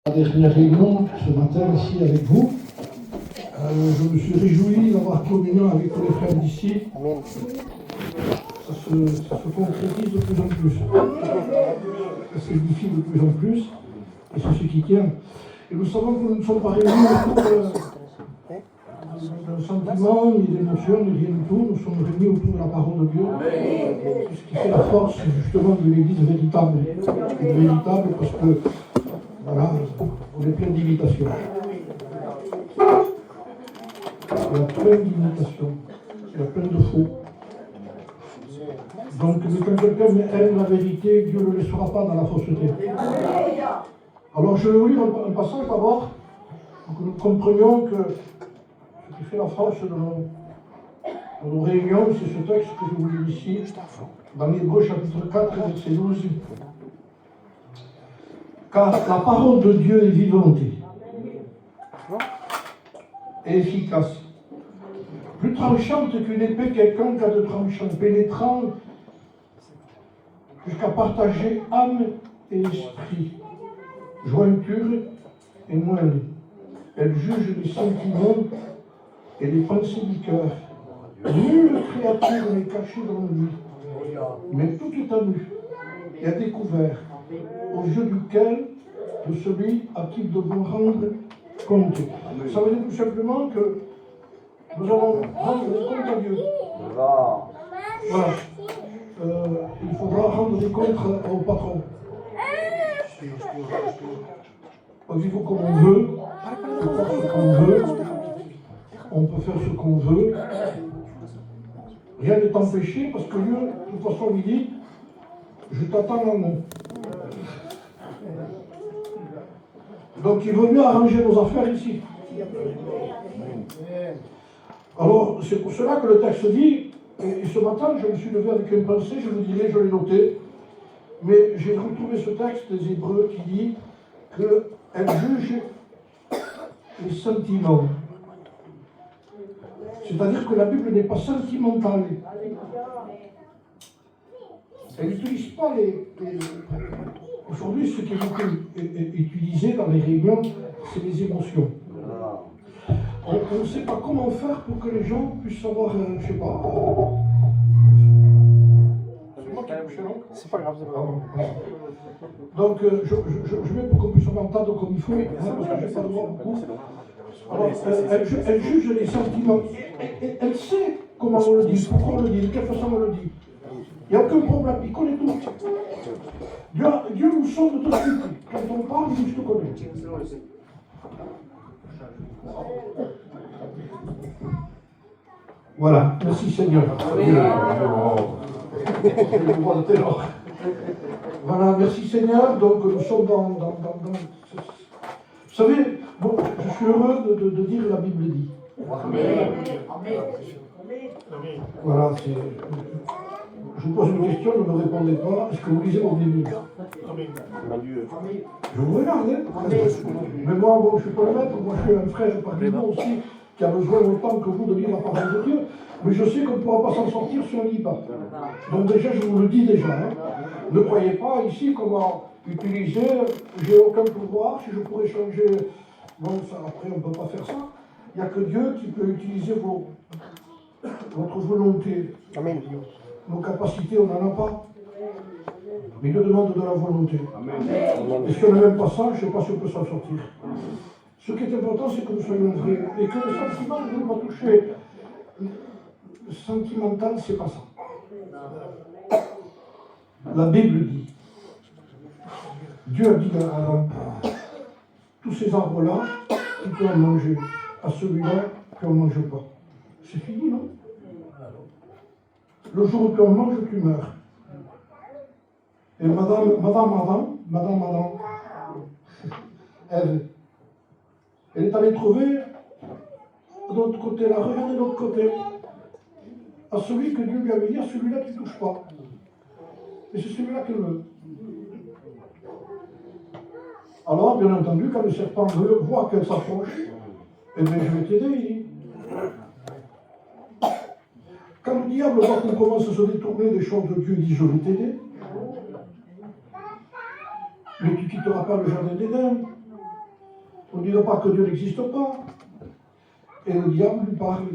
La dernière réunion ce matin ici avec vous, je me suis réjoui d'avoir communion avec tous les frères d'ici. Ça se concrétise de plus en plus. Ça se vivifie de plus en plus. Et c'est ce qui tient. Et nous savons que nous ne sommes pas réunis autour d'un sentiment, ni d'émotion, ni rien du tout. Nous sommes réunis autour de la parole de Dieu. C'est ce qui fait la force justement de l'Église véritable. Et véritable parce que, voilà, on est plein d'imitations. Il y a plein d'imitations. Il y a plein de faux. Donc, quand quelqu'un aime la vérité, Dieu ne le laissera pas dans la fausseté. Alors, je vais vous lire un passage d'abord, pour que nous comprenions que ce qui fait la force de nos réunions, c'est ce texte que je vous lis ici, dans l'Hébreux chapitre 4, verset 12. Car la parole de Dieu est vivante et efficace, plus tranchante qu'une épée quelconque à de tranchant, pénétrant jusqu'à partager âme et esprit, jointure et moelle. Elle juge les sentiments et les pensées du cœur. Nulle créature n'est cachée dans lui, mais tout est à nu et à découvert, aux yeux duquel de celui à qui nous devons rendre compte. Ça veut dire tout simplement que nous allons rendre des comptes à Dieu. Voilà. Il faudra rendre des comptes au patron. On vit comme on veut, on peut faire ce qu'on veut, on peut faire ce qu'on veut. Rien n'est empêché parce que Dieu, de toute façon, il dit, je t'attends en nous. Donc il vaut mieux arranger nos affaires ici. Alors c'est pour cela que le texte dit, et ce matin je me suis levé avec une pensée, je vous dirai, je l'ai noté, mais j'ai retrouvé ce texte des Hébreux qui dit qu'elle juge les sentiments. C'est-à-dire que la Bible n'est pas sentimentale. Elle n'utilise pas les... Aujourd'hui, ce qui est beaucoup utilisé dans les réunions, c'est les émotions. On ne sait pas comment faire pour que les gens puissent avoir, je ne sais pas... C'est moi qui ai touché, non ? C'est pas grave, c'est pas grave. Donc, je vais pour qu'on puisse m'entendre comme il faut, parce que je n'ai pas le droit beaucoup. Alors, elle juge les sentiments. Elle sait comment on le dit, pourquoi on le dit, de quelle façon on le dit. Il n'y a aucun problème, il connaît tout. Dieu nous sonde tout de suite. Quand on parle, il dit je te connais. Voilà, merci Seigneur. Voilà, merci Seigneur. Donc nous sommes dans... Vous savez, bon, je suis heureux de dire la Bible dit. Amen. Voilà, je vous pose une question, ne me répondez pas. Est-ce que vous lisez mon Bible? Je vous regarde, hein. Mais moi, bon, je ne suis pas le maître. Moi, je suis un frère parmi nous aussi qui a besoin autant que vous de lire la parole de Dieu. Mais je sais qu'on ne pourra pas s'en sortir si on ne lit pas. Donc déjà, je vous le dis déjà. Hein. Ne croyez pas ici comment utiliser. J'ai aucun pouvoir. Si je pourrais changer... Bon, ça, après, on ne peut pas faire ça. Il n'y a que Dieu qui peut utiliser votre volonté. Amen. Nos capacités, on n'en a pas. Mais Dieu demande de la volonté. Amen. Et si on n'a même pas ça, je ne sais pas si on peut s'en sortir. Ce qui est important, c'est que nous soyons vrais. Et que le sentiment ne nous pas toucher. Le sentimental, c'est pas ça. La Bible dit. Dieu a dit à tous ces arbres-là, tu peux en manger. À celui-là, tu n'en manges pas. C'est fini, non? Le jour où tu en manges, tu meurs. Et madame, Ève, elle est allée trouver de l'autre côté, là, regardez de l'autre côté, à celui que Dieu lui avait dit, à celui-là tu ne touches pas. Et c'est celui-là qu'elle veut. Alors, bien entendu, quand le serpent voit qu'elle s'approche, eh bien, je vais t'aider, il dit. Quand le diable voit qu'on commence à se détourner des choses de Dieu, il dit, je vais t'aider. Mais tu ne quitteras pas le jardin d'Éden. On ne dira pas que Dieu n'existe pas. Et le diable lui parle.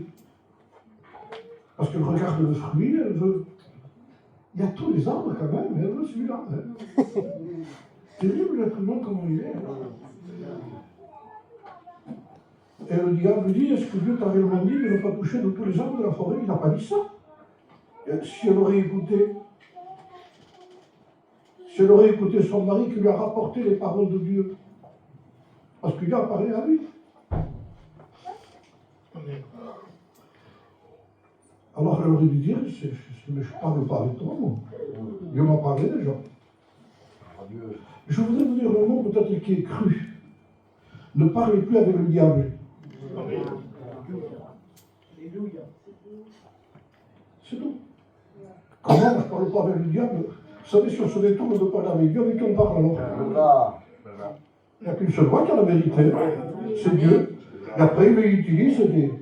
Parce qu'elle regarde le fruit, elle veut. Il y a tous les arbres quand même, mais elle veut celui-là. Hein. Terrible l'être humain comment il est. Et le diable dit, est-ce que Dieu t'a réellement dit de ne pas toucher de tous les arbres de la forêt? Il n'a pas dit ça. Si elle aurait écouté, son mari qui lui a rapporté les paroles de Dieu, parce que Dieu a parlé à lui. Alors elle aurait dû dire, mais je ne parle pas avec toi, moi. Dieu m'a parlé déjà. Je voudrais vous dire un mot peut-être qui est cru. Ne parlez plus avec le diable. C'est tout. Comment je ne parle pas avec le diable? Vous savez, si on se détourne de parler avec Dieu, avec qui on parle alors? Il n'y a qu'une seule voix qui a la vérité, c'est Dieu. Et après, il utilise des...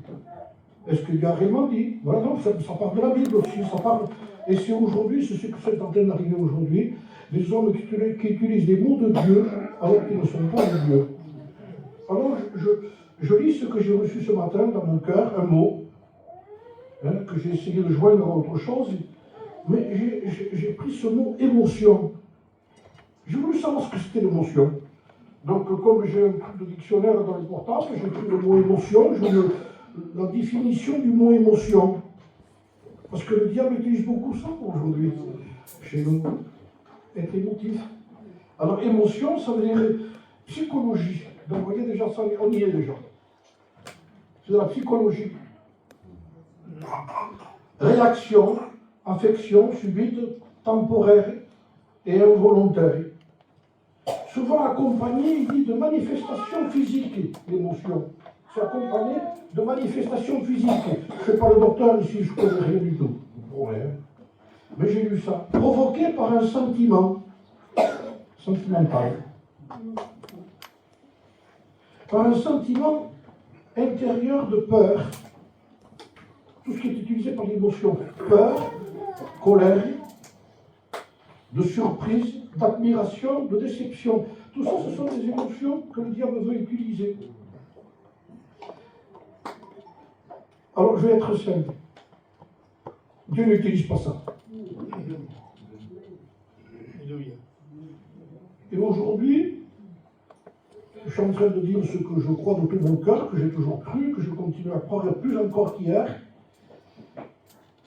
Est-ce que Dieu a réellement dit? Voilà, donc ça parle de la Bible aussi, ça parle... Et c'est aujourd'hui, c'est ce que c'est en train d'arriver aujourd'hui, des hommes qui utilisent des mots de Dieu alors qu'ils ne sont pas de Dieu. Alors, je lis ce que j'ai reçu ce matin dans mon cœur, un mot, hein, que j'ai essayé de joindre à autre chose, mais j'ai pris ce mot émotion. J'ai voulu savoir ce que c'était l'émotion. Donc, comme j'ai un truc de dictionnaire dans le portable, j'ai pris le mot émotion, la définition du mot émotion. Parce que le diable utilise beaucoup ça aujourd'hui, chez nous. Être émotif. Alors, émotion, ça veut dire psychologie. Donc, vous voyez déjà, ça, on y est déjà. C'est de la psychologie. Réaction, affection subite, temporaire et involontaire. Souvent accompagné, il dit, de manifestations physiques, l'émotion. C'est accompagné de manifestations physiques. Je ne suis pas le docteur ici, je ne connais rien du tout. Ouais. Mais j'ai lu ça. Provoqué par un sentiment sentimental. Par un sentiment intérieur de peur. Tout ce qui est utilisé par l'émotion. Peur, colère, de surprise, d'admiration, de déception. Tout ça, ce sont des émotions que le diable veut utiliser. Alors, je vais être simple. Dieu n'utilise pas ça. Et aujourd'hui, je suis en train de dire ce que je crois de tout mon cœur, que j'ai toujours cru, que je continue à croire, et plus encore qu'hier,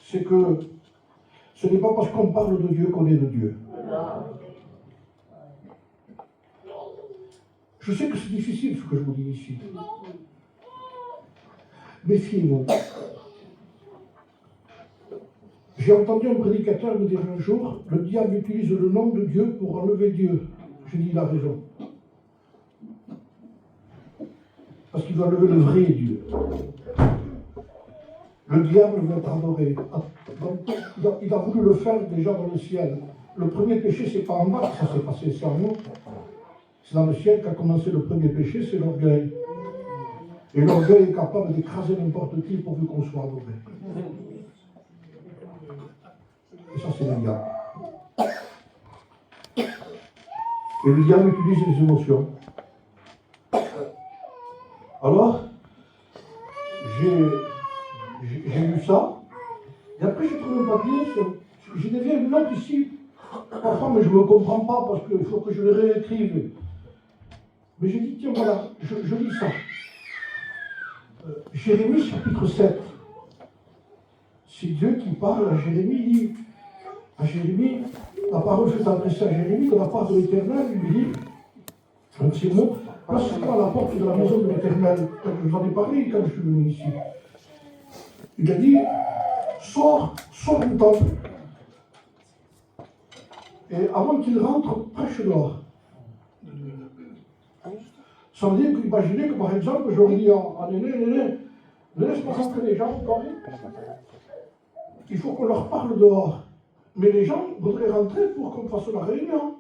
c'est que ce n'est pas parce qu'on parle de Dieu qu'on est de Dieu. Je sais que c'est difficile ce que je vous dis ici. Méfiez-vous. J'ai entendu un prédicateur me dire un jour, le diable utilise le nom de Dieu pour enlever Dieu. J'ai dit, il a raison. Parce qu'il doit enlever le vrai Dieu. Le diable veut être adoré. Donc, il a voulu le faire déjà dans le ciel. Le premier péché, c'est pas en bas que ça s'est passé, c'est en haut. C'est dans le ciel qu'a commencé le premier péché, c'est l'orgueil. Et l'orgueil est capable d'écraser n'importe qui pourvu qu'on soit adoré. Et ça, c'est le diable. Et le diable utilise les émotions. Alors, j'ai lu ça, et après j'ai trouvé un papier, j'ai des vieilles notes ici, parfois, mais je ne me comprends pas parce qu'il faut que je les réécrive. Mais j'ai dit, tiens, voilà, je lis ça. Jérémie chapitre 7. C'est Dieu qui parle à Jérémie, il dit, à Jérémie, la parole s'est adressée à Jérémie de la part de l'Éternel, il lui dit, un de ces mots, place-toi à la porte de la maison de l'Éternel. Je vous en ai parlé quand je suis venu ici. Il a dit, sors du temple. Et avant qu'il rentre, prêche dehors. Ça veut dire qu'imaginez que par exemple, je dis à Néné, ne laisse pas rentrer les gens encore. Il faut qu'on leur parle dehors. Mais les gens voudraient rentrer pour qu'on fasse la réunion.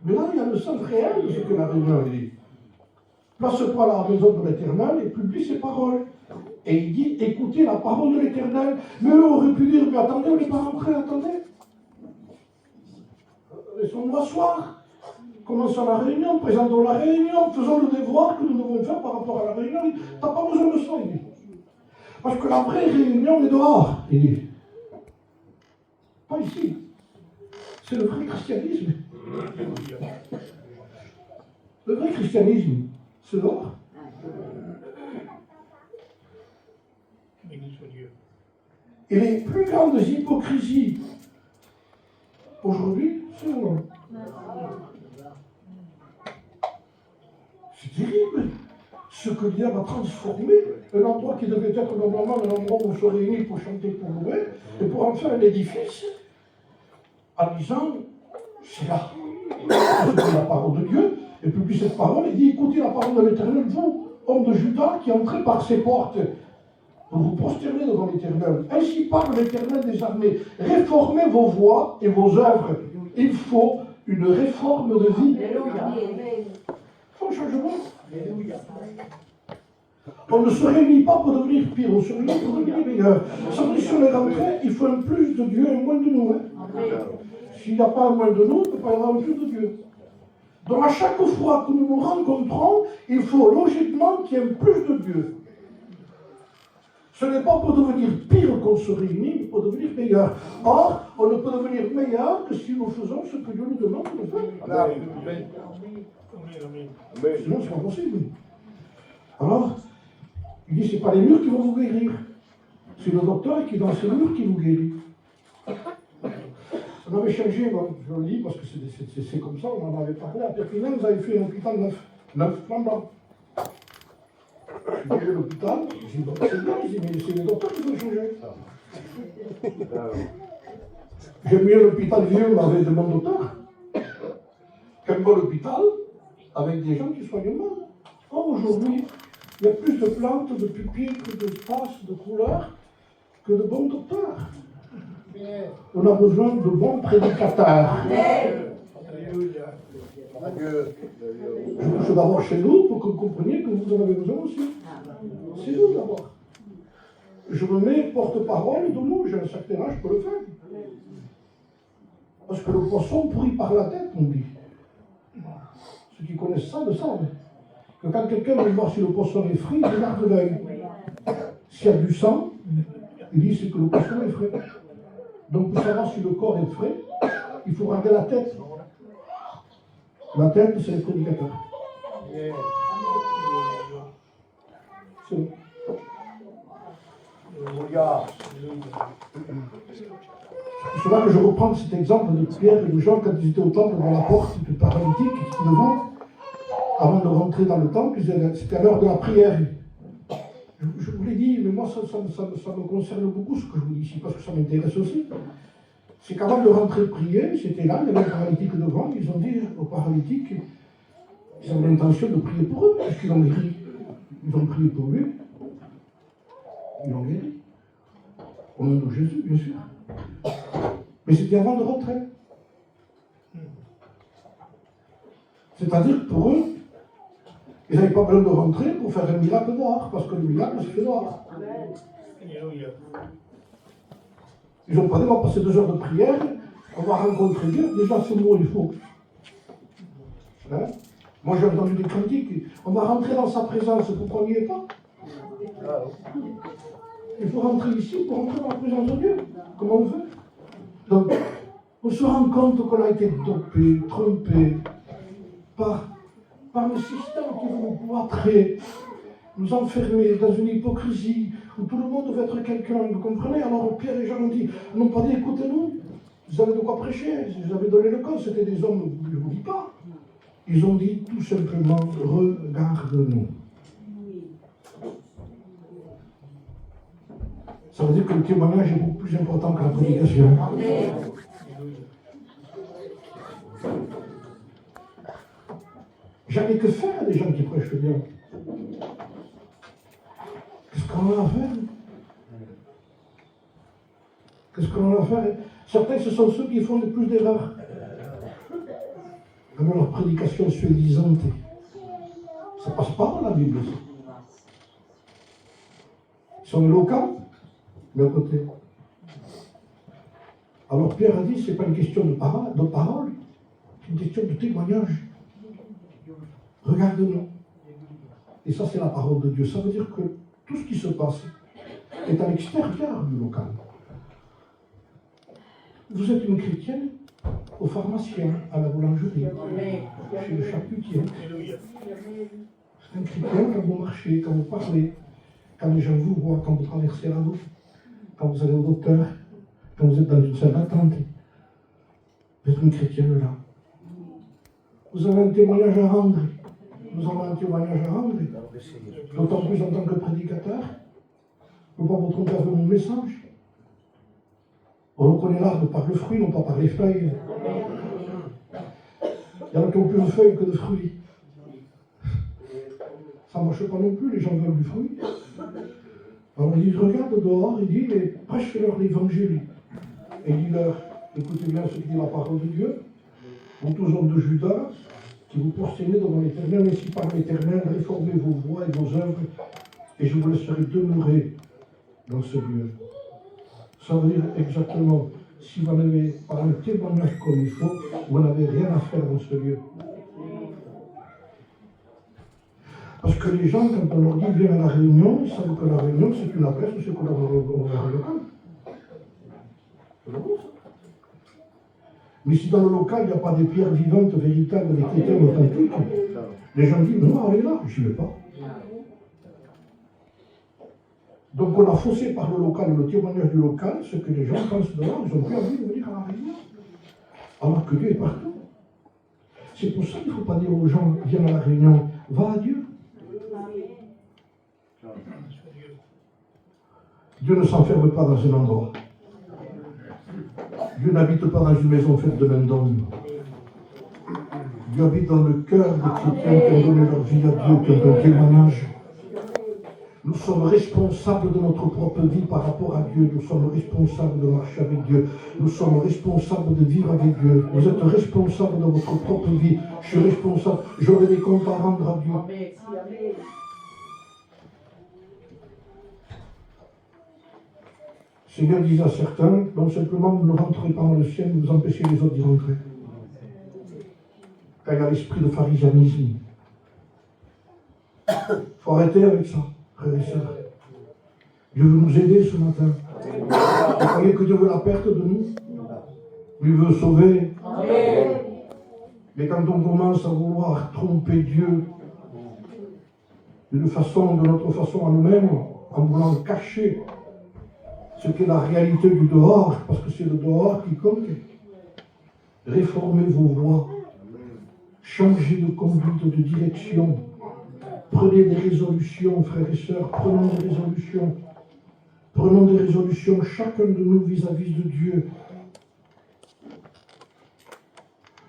Mais là, il y a le sens réel de ce que la réunion dit. Place-toi à la maison de l'Éternel et publie ses paroles. Et il dit, écoutez la parole de l'Éternel. Mais eux auraient pu dire, mais attendez, on n'est pas rentré, attendez. Laissons-nous asseoir. Commençons la réunion, présentons la réunion, faisons le devoir que nous devons vont faire par rapport à la réunion. Tu n'as pas besoin de ça, il dit. Parce que la vraie réunion est dehors, il dit. Pas ici. C'est le vrai christianisme. Le vrai christianisme, c'est dehors. Et les plus grandes hypocrisies aujourd'hui, c'est où? C'est terrible. Ce que Dieu a transformé, un endroit qui devait être normalement un endroit où on se réunit pour chanter, pour louer, et pour en faire un édifice, en disant, c'est là. C'est la parole de Dieu. Et puis cette parole, il dit, écoutez la parole de l'Éternel, vous, homme de Juda, qui entrez par ses portes, vous vous prosternez devant l'Éternel. Ainsi parle l'Éternel des armées. Réformez vos voies et vos œuvres. Il faut une réforme de vie. Il faut un changement. On ne se réunit pas pour devenir pire, on se réunit pour devenir meilleur. Ça veut dire sur les rentrées, il faut un plus de Dieu et un moins de nous. Hein. S'il n'y a pas un moins de nous, il ne peut pas y avoir un plus de Dieu. Donc à chaque fois que nous nous rencontrons, il faut logiquement qu'il y ait un plus de Dieu. Ce n'est pas pour devenir pire qu'on se réunit, mais pour devenir meilleur. Or, on ne peut devenir meilleur que si nous faisons ce que Dieu nous demande de faire. Sinon, c'est pas possible. Alors, il dit, ce n'est pas les murs qui vont vous guérir. C'est le docteur qui est dans ces murs qui vous guérit. On avait changé, bon, je le dis parce que c'est comme ça, on en avait parlé. À Perpignan, vous avez fait un hôpital neuf flambant. Je suis allé à l'hôpital, j'ai dit, bon, c'est bien, mais c'est les docteurs qui vont changer. J'aime mieux l'hôpital vieux avec de bons docteurs qu'un bon hôpital avec des gens qui soignent mal. Or, aujourd'hui, il y a plus de plantes, de pupitres, d'espaces, de couleurs que de bons docteurs. On a besoin de bons prédicateurs. Je suis d'abord chez nous pour que vous compreniez que vous en avez besoin aussi. C'est nous d'abord. Je me mets porte-parole de nous, j'ai un certain âge, je peux le faire. Parce que le poisson pourrit par la tête, on dit. Ceux qui connaissent ça le savent. Que quand quelqu'un veut voir si le poisson est frit, il regarde l'œil. S'il y a du sang, il dit c'est que le poisson est frais. Donc pour savoir si le corps est frais, il faut regarder la tête. La tête, c'est le prédicateur. C'est bon. C'est là que je reprends cet exemple de Pierre et de Jean quand ils étaient au temple devant la porte du paralytique qui était devant, avant de rentrer dans le temple, c'était à l'heure de la prière. Je vous l'ai dit, mais moi ça me concerne beaucoup ce que je vous dis ici, parce que ça m'intéresse aussi. C'est qu'avant de rentrer prier, c'était là, il y avait un paralytique devant, ils ont dit aux paralytiques, ils avaient l'intention de prier pour eux, parce qu'ils l'ont guéri. Ils ont prié pour lui, ils l'ont guéri. Au nom de Jésus, bien sûr. Mais c'était avant de rentrer. C'est-à-dire que pour eux, ils n'avaient pas besoin de rentrer pour faire un miracle dehors, parce que le miracle se fait dehors. Ils ont pas dit, on va passer 2 heures de prière, on va rencontrer Dieu. Déjà, ce mot, il faut. Hein? Moi, j'ai entendu des cantiques, on va rentrer dans sa présence, vous ne croyez pas? Il faut rentrer ici pour rentrer dans la présence de Dieu. Comment on fait? Donc, on se rend compte qu'on a été dopé, trompé par le système qui veut nous cloîtrer, nous enfermer dans une hypocrisie où tout le monde veut être quelqu'un, vous comprenez? Alors Pierre et Jean ont dit, n'ont pas dit écoutez-nous, vous avez de quoi prêcher, vous avez donné le code, c'était des hommes, je ne vous dis pas. Ils ont dit tout simplement, regarde-nous. Ça veut dire que le témoignage est beaucoup plus important que la prédication. J'avais que faire des gens qui prêchent bien. Qu'est-ce qu'on a à faire? Qu'est-ce qu'on a à faire? Certains, ce sont ceux qui font le plus d'erreurs. Alors leur prédication suffisante. Ça passe pas dans la Bible. Ils sont éloquents, mais à côté. Alors Pierre a dit, ce n'est pas une question de parole, c'est une question de témoignage. Regarde-nous. Et ça, c'est la parole de Dieu. Ça veut dire que tout ce qui se passe est à l'extérieur du local. Vous êtes une chrétienne au pharmacien, à la boulangerie, chez le charcutier. C'est un chrétien quand vous marchez, quand vous parlez, quand les gens vous voient, quand vous traversez la route, quand vous allez au docteur, quand vous êtes dans une salle d'attente. Vous êtes une chrétienne là. Vous avez un témoignage à rendre. Nous avons un témoignage à rendre. D'autant plus en tant que prédicateur. Ne pas vous tromper avec mon message. On reconnaît l'arbre par le fruit, non pas par les feuilles. Il y en a qui ont plus de feuilles que de fruits. Ça ne marche pas non plus, les gens veulent du fruit. Alors il dit, regarde dehors, il dit, mais prêche-leur l'évangile. Et il dit leur, écoutez bien ce que dit la parole de Dieu, vous tous hommes de Juda, qui vous prosternez devant l'Éternel, ainsi par l'Éternel, réformez vos voies et vos œuvres, et je vous laisserai demeurer dans ce lieu. Ça veut dire exactement, si vous n'avez pas un témoignage comme il faut, vous n'avez rien à faire dans ce lieu. Parce que les gens, quand on leur dit viens à la réunion, ils savent que la réunion c'est une adresse ou c'est qu'on a un local. C'est bon ça. Mais si dans le local il n'y a pas des pierres vivantes, véritables, des chrétiens authentiques, les gens disent non, allez là, je n'y vais pas. Donc on a faussé par le local, le témoignage du local, ce que les gens pensent de là, ils n'ont plus envie de venir à la réunion. Alors que Dieu est partout. C'est pour ça qu'il ne faut pas dire aux gens, viens à la réunion, va à Dieu. Dieu ne s'enferme pas dans un endroit. Dieu n'habite pas dans une maison faite de main d'homme. Dieu habite dans le cœur des chrétiens qui ont donné leur vie à Dieu, qui ont un témoignage. Nous sommes responsables de notre propre vie par rapport à Dieu. Nous sommes responsables de marcher avec Dieu. Nous sommes responsables de vivre avec Dieu. Vous êtes responsables de votre propre vie. Je suis responsable. J'aurai des comptes à rendre à Dieu. Seigneur disait à certains, non simplement vous ne rentrez pas dans le ciel, vous empêchez les autres d'y rentrer. Car il y a l'esprit de pharisianisme. Il faut arrêter avec ça, frères et sœurs. Dieu veut nous aider ce matin. Vous croyez que Dieu veut la perte de nous? Il veut sauver. Amen. Mais quand on commence à vouloir tromper Dieu de notre façon à nous-mêmes, en voulant cacher ce qu'est la réalité du dehors, parce que c'est le dehors qui compte. Réformez vos voies, changez de conduite, de direction, prenez des résolutions, frères et sœurs, prenons des résolutions. Prenons des résolutions, chacun de nous vis-à-vis de Dieu.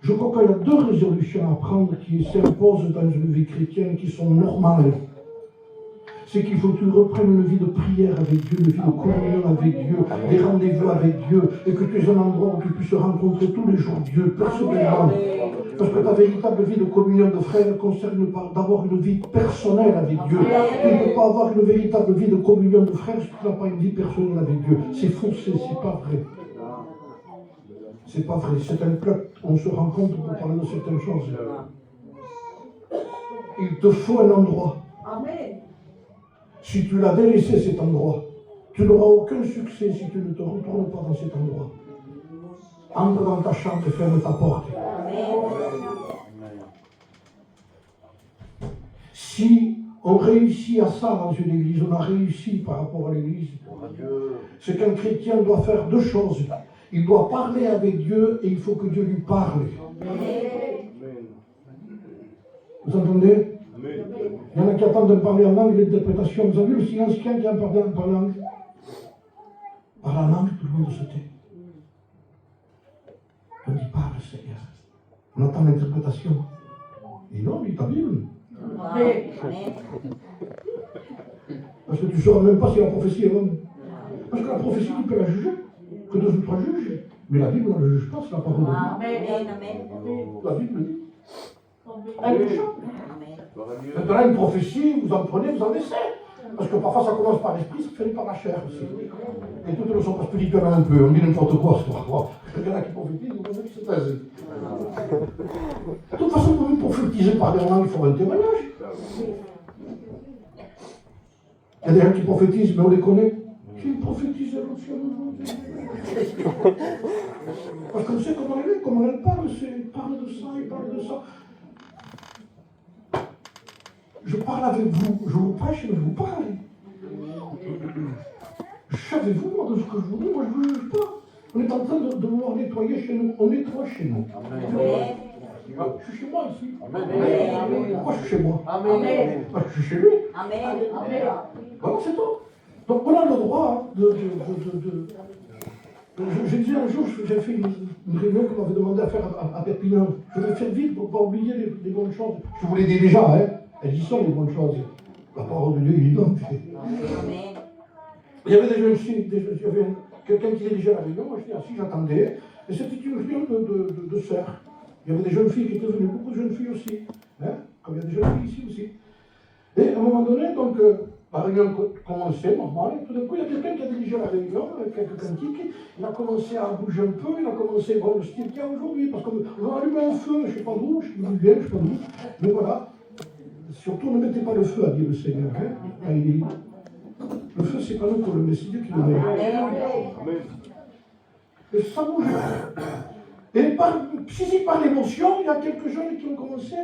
Je crois qu'il y a deux résolutions à prendre qui s'imposent dans une vie chrétienne qui sont normales. C'est qu'il faut que tu reprennes une vie de prière avec Dieu, une vie de communion avec Dieu, des rendez-vous avec Dieu, et que tu aies un endroit où tu puisses rencontrer tous les jours Dieu, personnellement. Parce que ta véritable vie de communion de frères concerne d'avoir une vie personnelle avec Dieu. Tu ne peux pas avoir une véritable vie de communion de frères si tu n'as pas une vie personnelle avec Dieu. C'est faussé, c'est pas vrai. C'est pas vrai, c'est un club, on se rencontre pour parler de certaines choses. Il te faut un endroit. Amen. Si tu l'as délaissé cet endroit, tu n'auras aucun succès si tu ne te retournes pas dans cet endroit. Entre dans ta chambre et ferme ta porte. Si on réussit à ça dans une église, on a réussi par rapport à l'église, c'est qu'un chrétien doit faire deux choses. Il doit parler avec Dieu et il faut que Dieu lui parle. Vous entendez? Il y en a qui attendent de parler en langue et l'interprétation. Vous avez vu le silence qui a parlé par langue? Par la langue, tout le monde se tait. On dit parle, Seigneur. On attend l'interprétation. Et non, lis ta Bible. Parce que tu ne sauras même pas si la prophétie est bonne. Parce que la prophétie, tu peux la juger. Que deux ou trois jugent. Mais la Bible, on ne la juge pas, c'est la parole de Dieu. La Bible dit. Elle est méchante. Maintenant, une prophétie, vous en prenez, vous en laissez. Parce que parfois, ça commence par l'esprit, ça finit par la chair aussi. Et toutes ne sont pas spirituelles un peu. On dit n'importe quoi, c'est pas. Il y en a qui prophétisent, il y en a qui se taisent. De toute façon, pour nous prophétiser par des langues, il faut un témoignage. Il y a des gens qui prophétisent, mais on les connaît. Qui prophétise l'autre sur nous? Parce qu'on sait comment elle parle, il parle de ça, il parle de ça. Je parle avec vous, je vous prêche, mais je vous parle. Savez-vous, moi, de ce que je vous dis, moi je ne vous juge pas. On est en train de vouloir nettoyer chez nous, on nettoie chez nous. Amen. Je suis chez moi ici. Amen. Pourquoi je suis chez moi? Amen. Parce que je suis chez lui. Amen. Voilà, c'est tout. Donc on a le droit je disais un jour, j'ai fait une réunion qu'on m'avait demandé à faire à Perpignan. Je vais faire vite pour ne pas oublier les bonnes choses. Je vous l'ai dit déjà, hein. Elles y sont les bonnes choses. La parole de Dieu, il est donc. Amen. Il y avait des jeunes filles, il y avait quelqu'un qui dirigeait la réunion, moi j'étais assis, j'attendais, et c'était une réunion de sœurs. Il y avait des jeunes filles qui étaient venues, beaucoup de jeunes filles aussi, hein, comme il y a des jeunes filles ici aussi. Et à un moment donné, donc, la réunion commençait, normal, et tout d'un coup, il y a quelqu'un qui a dirigé la réunion, avec quelques cantiques, il a commencé à bouger un peu, il a commencé, bon, le style qu'il y a aujourd'hui, parce qu'on va allumer un feu, je ne sais pas d'où, je ne sais pas d'où, je ne sais pas d'où, mais voilà. Surtout, ne mettez pas le feu, a dit le Seigneur, hein. Le feu, c'est pas nous pour le met, c'est Dieu qui le met. Amen. Et ça bouge. Et si par l'émotion, il y a quelques jeunes qui ont commencé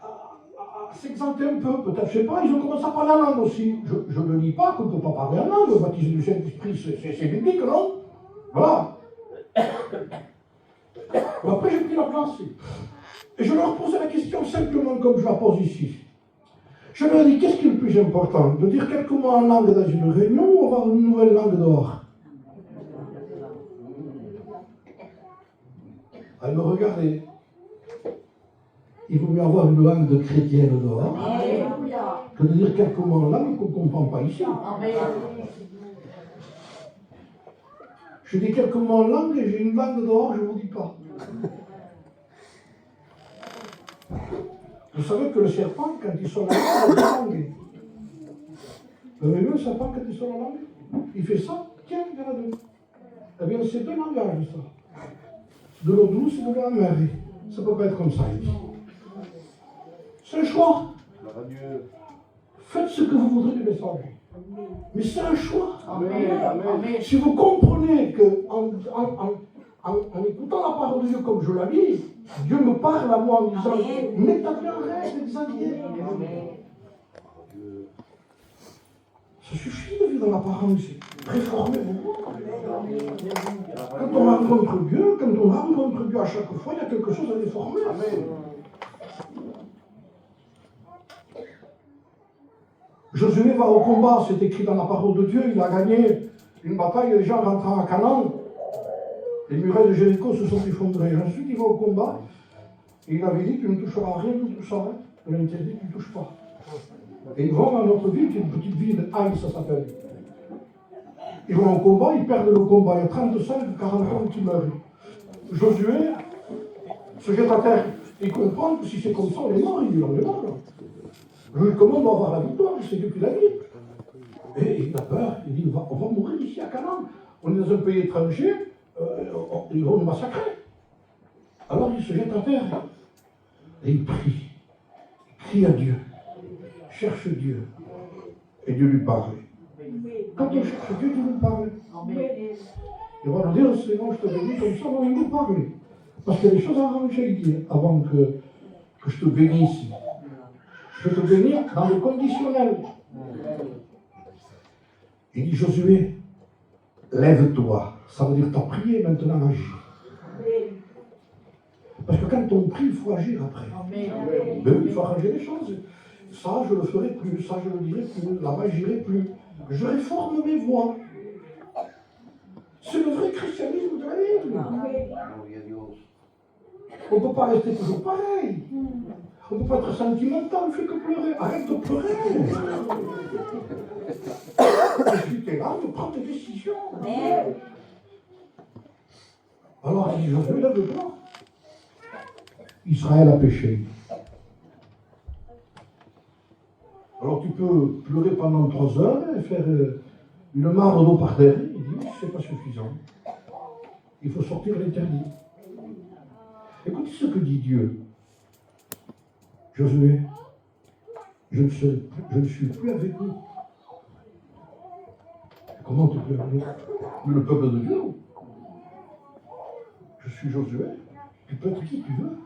à s'exalter un peu. Peut-être, je ne sais pas, ils ont commencé à parler en langue aussi. Je ne nie pas qu'on ne peut pas parler en langue. Le baptême du Saint-Esprit, c'est biblique, non? Voilà. Après, j'ai pris la place. Et je leur posais la question simplement comme je la pose ici. Je leur ai dit, qu'est-ce qui est le plus important? De dire quelques mots en langue dans une réunion ou avoir une nouvelle langue dehors? Elle me regardait. Il vaut mieux avoir une langue de chrétienne dehors que de dire quelques mots en langue qu'on ne comprend pas ici. Je dis quelques mots en langue et j'ai une langue dehors, je ne vous dis pas. Vous savez que le serpent, quand il sonne la langue, vous avez vu le serpent quand il sonne la langue? Il fait ça, tiens, il y en a deux. Eh bien, c'est deux langages, ça. De l'eau douce et de l'eau amère. Ça ne peut pas être comme ça, il dit. C'est un choix. Faites ce que vous voudrez du message. Mais c'est un choix. Amen. Amen. Si vous comprenez qu'en écoutant la parole de Dieu comme je la lis, Dieu me parle à moi en disant, mets ta vie en règle, Xavier. Ça suffit de vivre dans la parole, réformez-vous. Quand on rencontre Dieu à chaque fois, il y a quelque chose à réformer. Amen. Josué va au combat, c'est écrit dans la parole de Dieu, il a gagné une bataille, les gens rentrant à Canaan, les murailles de Jéricho se sont effondrées. Ensuite, il va au combat, et il avait dit, tu ne toucheras à rien de tout ça, hein. Il a interdit, tu ne touches pas. Et ils vont dans notre ville, qui est une petite ville, Aïe, ça s'appelle. Ils vont au combat, ils perdent le combat, il y a 35 ou 40 hommes qui meurent. Josué se jette à terre, il comprend que si c'est comme ça, on est mort, il dit, on est mort. Comment on va avoir la victoire? C'est Dieu qui l'a dit. Et il a peur, il dit, on va mourir ici à Canaan. On est dans un pays étranger, ils vont nous massacrer. Alors il se jette à terre et il crie à Dieu, cherche Dieu, et Dieu lui parle. Quand on cherche Dieu, Dieu nous parle. Il va nous dire, Seigneur, je te bénis comme ça, on va nous parler. Parce qu'il y a des choses à arranger, il dit, avant que je te bénisse. Je vais te bénir dans le conditionnel. Il dit, Josué, lève-toi. Ça veut dire, tu as prié, maintenant agis. Parce que quand on prie, il faut agir après. Mais oui, il faut arranger les choses. Ça, je le ferai plus. Ça, je le dirai plus. Là-bas, j'irai plus. Je réforme mes voies. C'est le vrai christianisme de la Bible. On ne peut pas rester toujours pareil. On ne peut pas être sentimental, on ne fait que pleurer. Arrête de pleurer. Tu es là, tu prends tes décisions. Alors, il dit, Josué, lève-toi. Israël a péché. Alors, tu peux pleurer pendant 3 heures et faire une mare d'eau par terre. Il dit, c'est pas suffisant. Il faut sortir l'interdit. Écoutez ce que dit Dieu. Josué, je ne suis plus avec vous. Comment tu peux venir? Le peuple de Dieu. Je suis Josué. Tu peux être qui tu veux.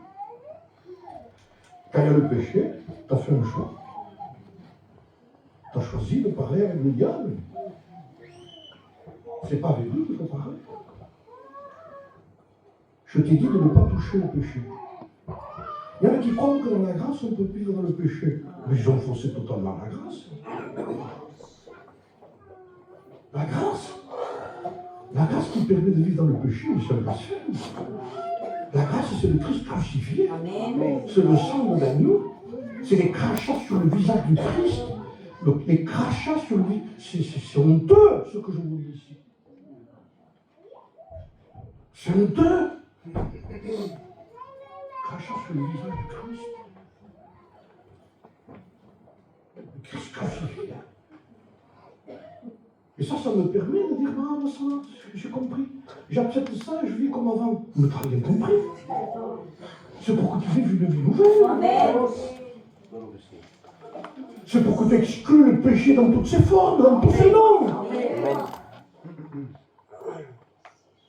Quand il y a le péché, tu as fait un choix. Tu as choisi de parler avec le diable. C'est pas avec lui qu'il faut parler. Je t'ai dit de ne pas toucher le péché. Il y en a qui croient que dans la grâce, on peut vivre dans le péché. Mais ils ont faussé totalement la grâce. La grâce qui permet de vivre dans le péché, c'est un blasphème. La grâce, c'est le Christ crucifié. C'est le sang de l'agneau. C'est les crachats sur le visage du Christ. Donc, les crachats sur le visage. C'est honteux ce que je vous dis ici. C'est honteux. Crachats sur le visage du Christ. Le Christ crucifié. Et ça me permet de dire, ah, ça, j'ai compris. J'accepte ça et je vis comme avant. Mais tu n'as rien compris. C'est pour que tu vives une vie nouvelle. Amen. C'est pour que tu exclues le péché dans toutes ses formes, dans tous ses noms. Amen.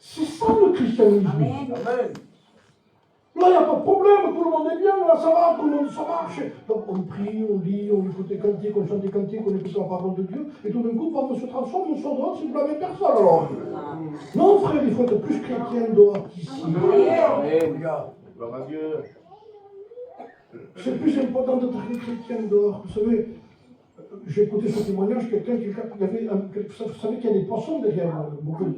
C'est ça le christianisme. Amen. Là, il n'y a pas de problème, tout le monde est bien, là, ça va, tout le monde, ça marche. Donc, on prie, on lit, on écoute des cantiques, on chante des cantiques, on écoute la parole de Dieu, et tout d'un coup, quand on se transforme, on s'en donne, c'est blâmer personne, alors. Non, frère, il faut être plus chrétien dehors qu'ici. Gloire à Dieu. C'est plus important d'être chrétien dehors. Vous savez, j'ai écouté ce témoignage, quelqu'un qui avait, vous savez qu'il y a des poissons derrière,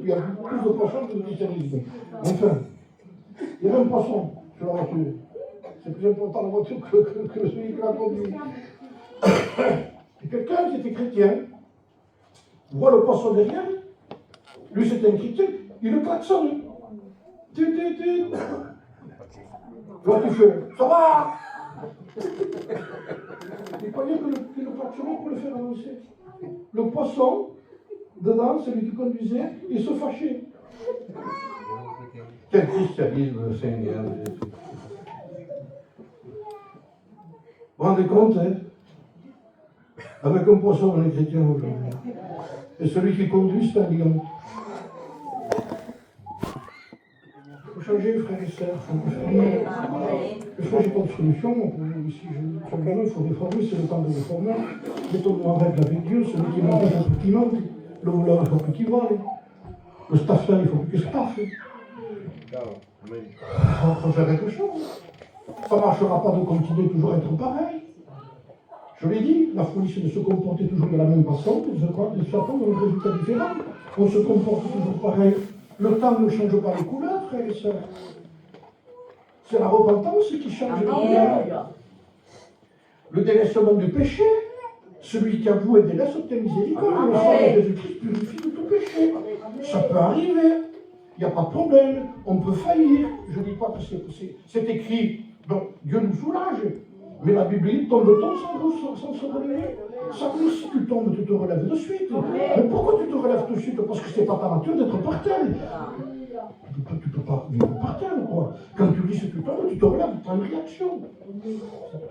il y a plus de poissons que de christianisme. Enfin, il y avait un poisson sur la voiture. C'est plus important la voiture que celui qui l'a conduit. Et quelqu'un qui était chrétien voit le poisson derrière. Lui, c'était un chrétien. Il le klaxonne. Là, tu fais, ça va. Il croyait que le klaxonnait pour le faire avancer. Le poisson, dedans, celui qui conduisait, il se fâchait. Quel christianisme, Seigneur Jésus. Vous vous rendez compte, hein? Avec un poisson, on est chrétien aujourd'hui. Et celui qui conduit, c'est un lion. Il faut changer, frères et sœurs. Je n'ai pas de solution. Ici, il faut réformer, c'est le temps de réformer. Mettons-nous en règle avec Dieu. Celui qui manque, il faut plus qu'il manque. Le voleur, il faut plus qu'il vole. Le staff, il faut plus qu'il staffe. Il faut faire quelque chose. Ça ne marchera pas de continuer toujours à être pareil. Je l'ai dit, la folie, c'est de se comporter toujours de la même façon, de s'attendre à un résultat différent. On se comporte toujours pareil. Le temps ne change pas les couleurs, frères et sœurs. C'est la repentance qui change les couleurs. Le délaissement du péché, celui qui avoue et délaisse obtient miséricorde. Le sang de Jésus-Christ purifie de tout péché. Ça peut arriver. Il n'y a pas de problème. On peut faillir. Je ne dis pas que c'est écrit. Donc, Dieu nous soulage. Mais la Bible dit, tombe sans se relever. Ça veut dire, si tu tombes, tu te relèves de suite. Mais pourquoi tu te relèves de suite? Parce que ce n'est pas ta nature d'être par terre. Tu ne peux pas vivre par terre, quoi. Quand tu dis si tu tombes, tu te relèves, tu as une réaction.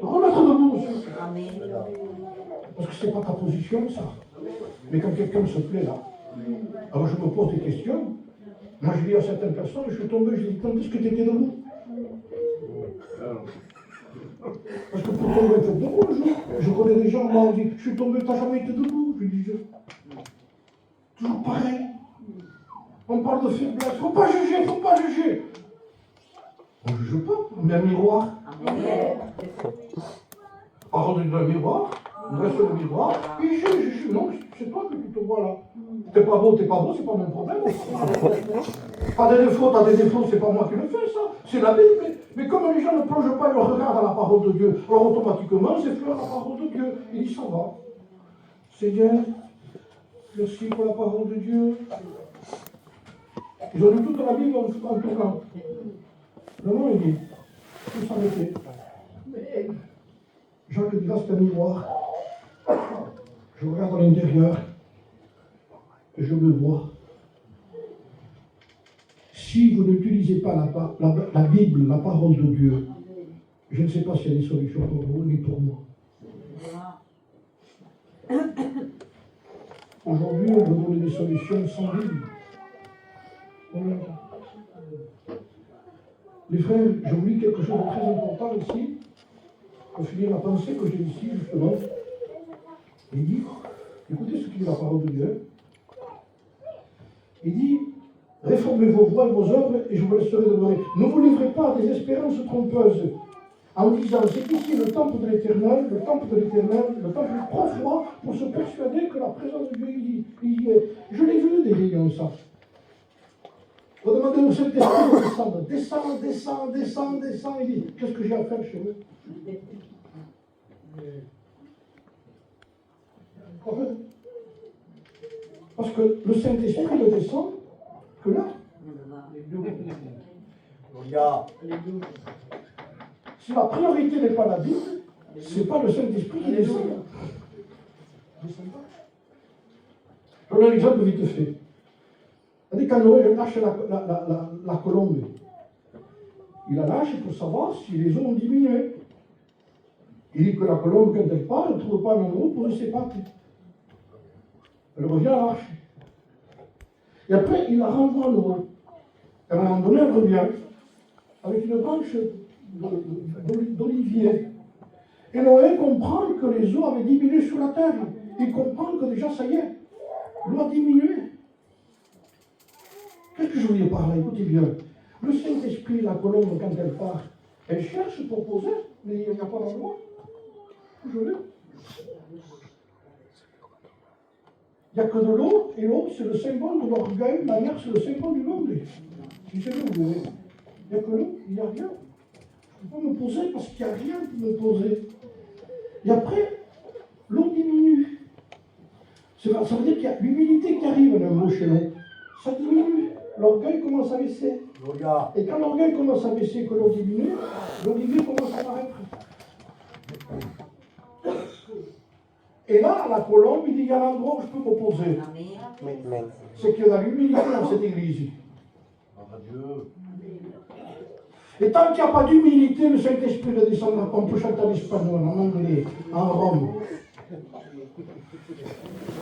Te remettre debout aussi. Parce que ce n'est pas ta position, ça. Mais quand quelqu'un se plaît là, alors je me pose des questions. Moi, je dis à certaines personnes, je suis tombé, je dis, quand est-ce que tu étais debout? Parce que pour tomber, il faut être debout le jour. Je connais des gens, m'ont dit, je suis tombé, tu n'as jamais été debout. Je dis, toujours pareil. On parle de faiblesse, il ne faut pas juger, il ne faut pas juger. On ne juge pas, on met un miroir. Parole d'un miroir, on reste le miroir, et il juge. Non, c'est toi que tu te vois là. T'es pas beau, c'est pas mon problème. T'as des défauts, c'est pas moi qui le fais ça. C'est la Bible. Mais comme les gens ne plongent pas leur regard dans la parole de Dieu, alors automatiquement, c'est faire la parole de Dieu. Il dit, ça va. Seigneur, merci pour la parole de Dieu. Ils ont lu toute la Bible en tournant. Non, il dit, il faut s'arrêter. Jacques dit, là, c'est un miroir. Je regarde à l'intérieur et je me vois. Si vous n'utilisez pas la Bible, la parole de Dieu, je ne sais pas s'il y a des solutions pour vous ni pour moi. Aujourd'hui, on veut donner des solutions sans Bible. Les frères, je vous lis quelque chose de très important ici, pour finir la pensée que j'ai ici, justement. Il dit, écoutez ce qu'il dit la parole de Dieu. Il dit, réformez vos voies et vos œuvres et je vous laisserai demeurer. Ne vous livrez pas à des espérances trompeuses en disant, c'est ici le temple de l'éternel, le temple profond pour se persuader que la présence de Dieu il y est. Je l'ai vu des gens ça. Vous demandez au Saint-Esprit de descendre. Descend. Il dit, qu'est-ce que j'ai à faire chez vous? Parce que le Saint-Esprit ne descend que là. Si la priorité n'est pas la Bible, ce n'est pas le Saint-Esprit qui descend. Je donne un exemple vite fait. C'est-à-dire quand Noé lâche la colombe, il la lâche pour savoir si les eaux ont diminué. Il dit que la colombe, quand elle part, elle ne trouve pas un endroit pour ses pattes. Elle revient à l'arche. Et après, il la renvoie à Noé. Et à un moment donné, elle revient avec une branche d'olivier. Et Noé comprend que les eaux avaient diminué sur la terre. Il comprend que déjà, ça y est, l'eau a diminué. Qu'est-ce que je voulais par là? Écoutez bien. Le Saint-Esprit, la colombe, quand elle part, elle cherche pour poser, mais il n'y a pas d'endroit. Je l'ai. Il n'y a que de l'eau, et l'eau, c'est le symbole de l'orgueil, la mer, c'est le symbole du monde. Si c'est vous verrez. Il n'y a que l'eau, il n'y a rien. Je ne peux pas me poser parce qu'il n'y a rien pour me poser. Et après, l'eau diminue. Ça veut dire qu'il y a l'humilité qui arrive d'un mot chez l'eau. Ça diminue. L'orgueil commence à baisser. Et quand l'orgueil commence à baisser, que l'eau diminue, l'olivier commence à apparaître. Et là, la colombe, il dit, il y a un endroit où je peux m'opposer. C'est qu'il y a de l'humilité dans cette église. Et tant qu'il n'y a pas d'humilité, le Saint-Esprit ne descendra pas. On peut chanter en espagnol, en anglais, en rome.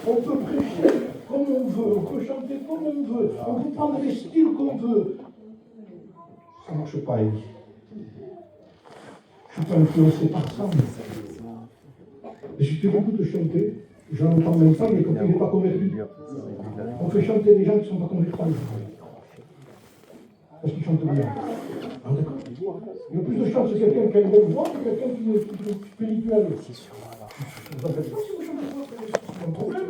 On peut prêcher comme on veut, on peut chanter comme on veut, on peut prendre les styles qu'on veut. Ça ne marche pas, Elie. Je ne suis pas influencé par ça. J'ai beaucoup de chanter, je n'entends même pas, mais quand il n'est pas converti. On fait chanter des gens qui ne sont pas convertis. Parce qu'ils chantent bien. Ah, d'accord. Il y a plus de chance, c'est quelqu'un qui a une bonne voix que quelqu'un qui est spirituel. Je ne sais pas si vous chantez pas, c'est un problème.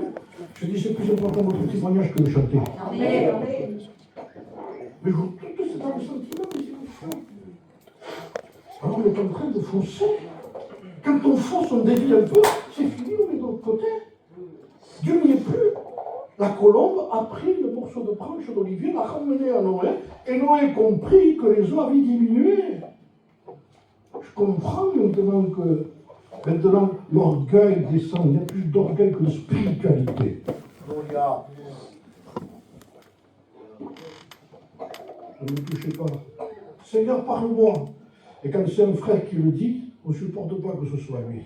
Je dis c'est plus important votre témoignage que de chanter. Mais je vous dis que c'est dans le sentiment, mais c'est faux. Alors on est en train de foncer. Quand on fonce, on dévie un peu, c'est fini, on est de l'autre côté. Dieu n'y est plus. La colombe a pris le morceau de branche d'olivier, l'a ramené à Noé, et Noé comprit que les eaux avaient diminué. Je comprends maintenant l'orgueil descend. Il y a plus d'orgueil que de spiritualité. Ne me touchez pas. Seigneur, parle-moi. Et quand c'est un frère qui le dit, on ne supporte pas que ce soit lui.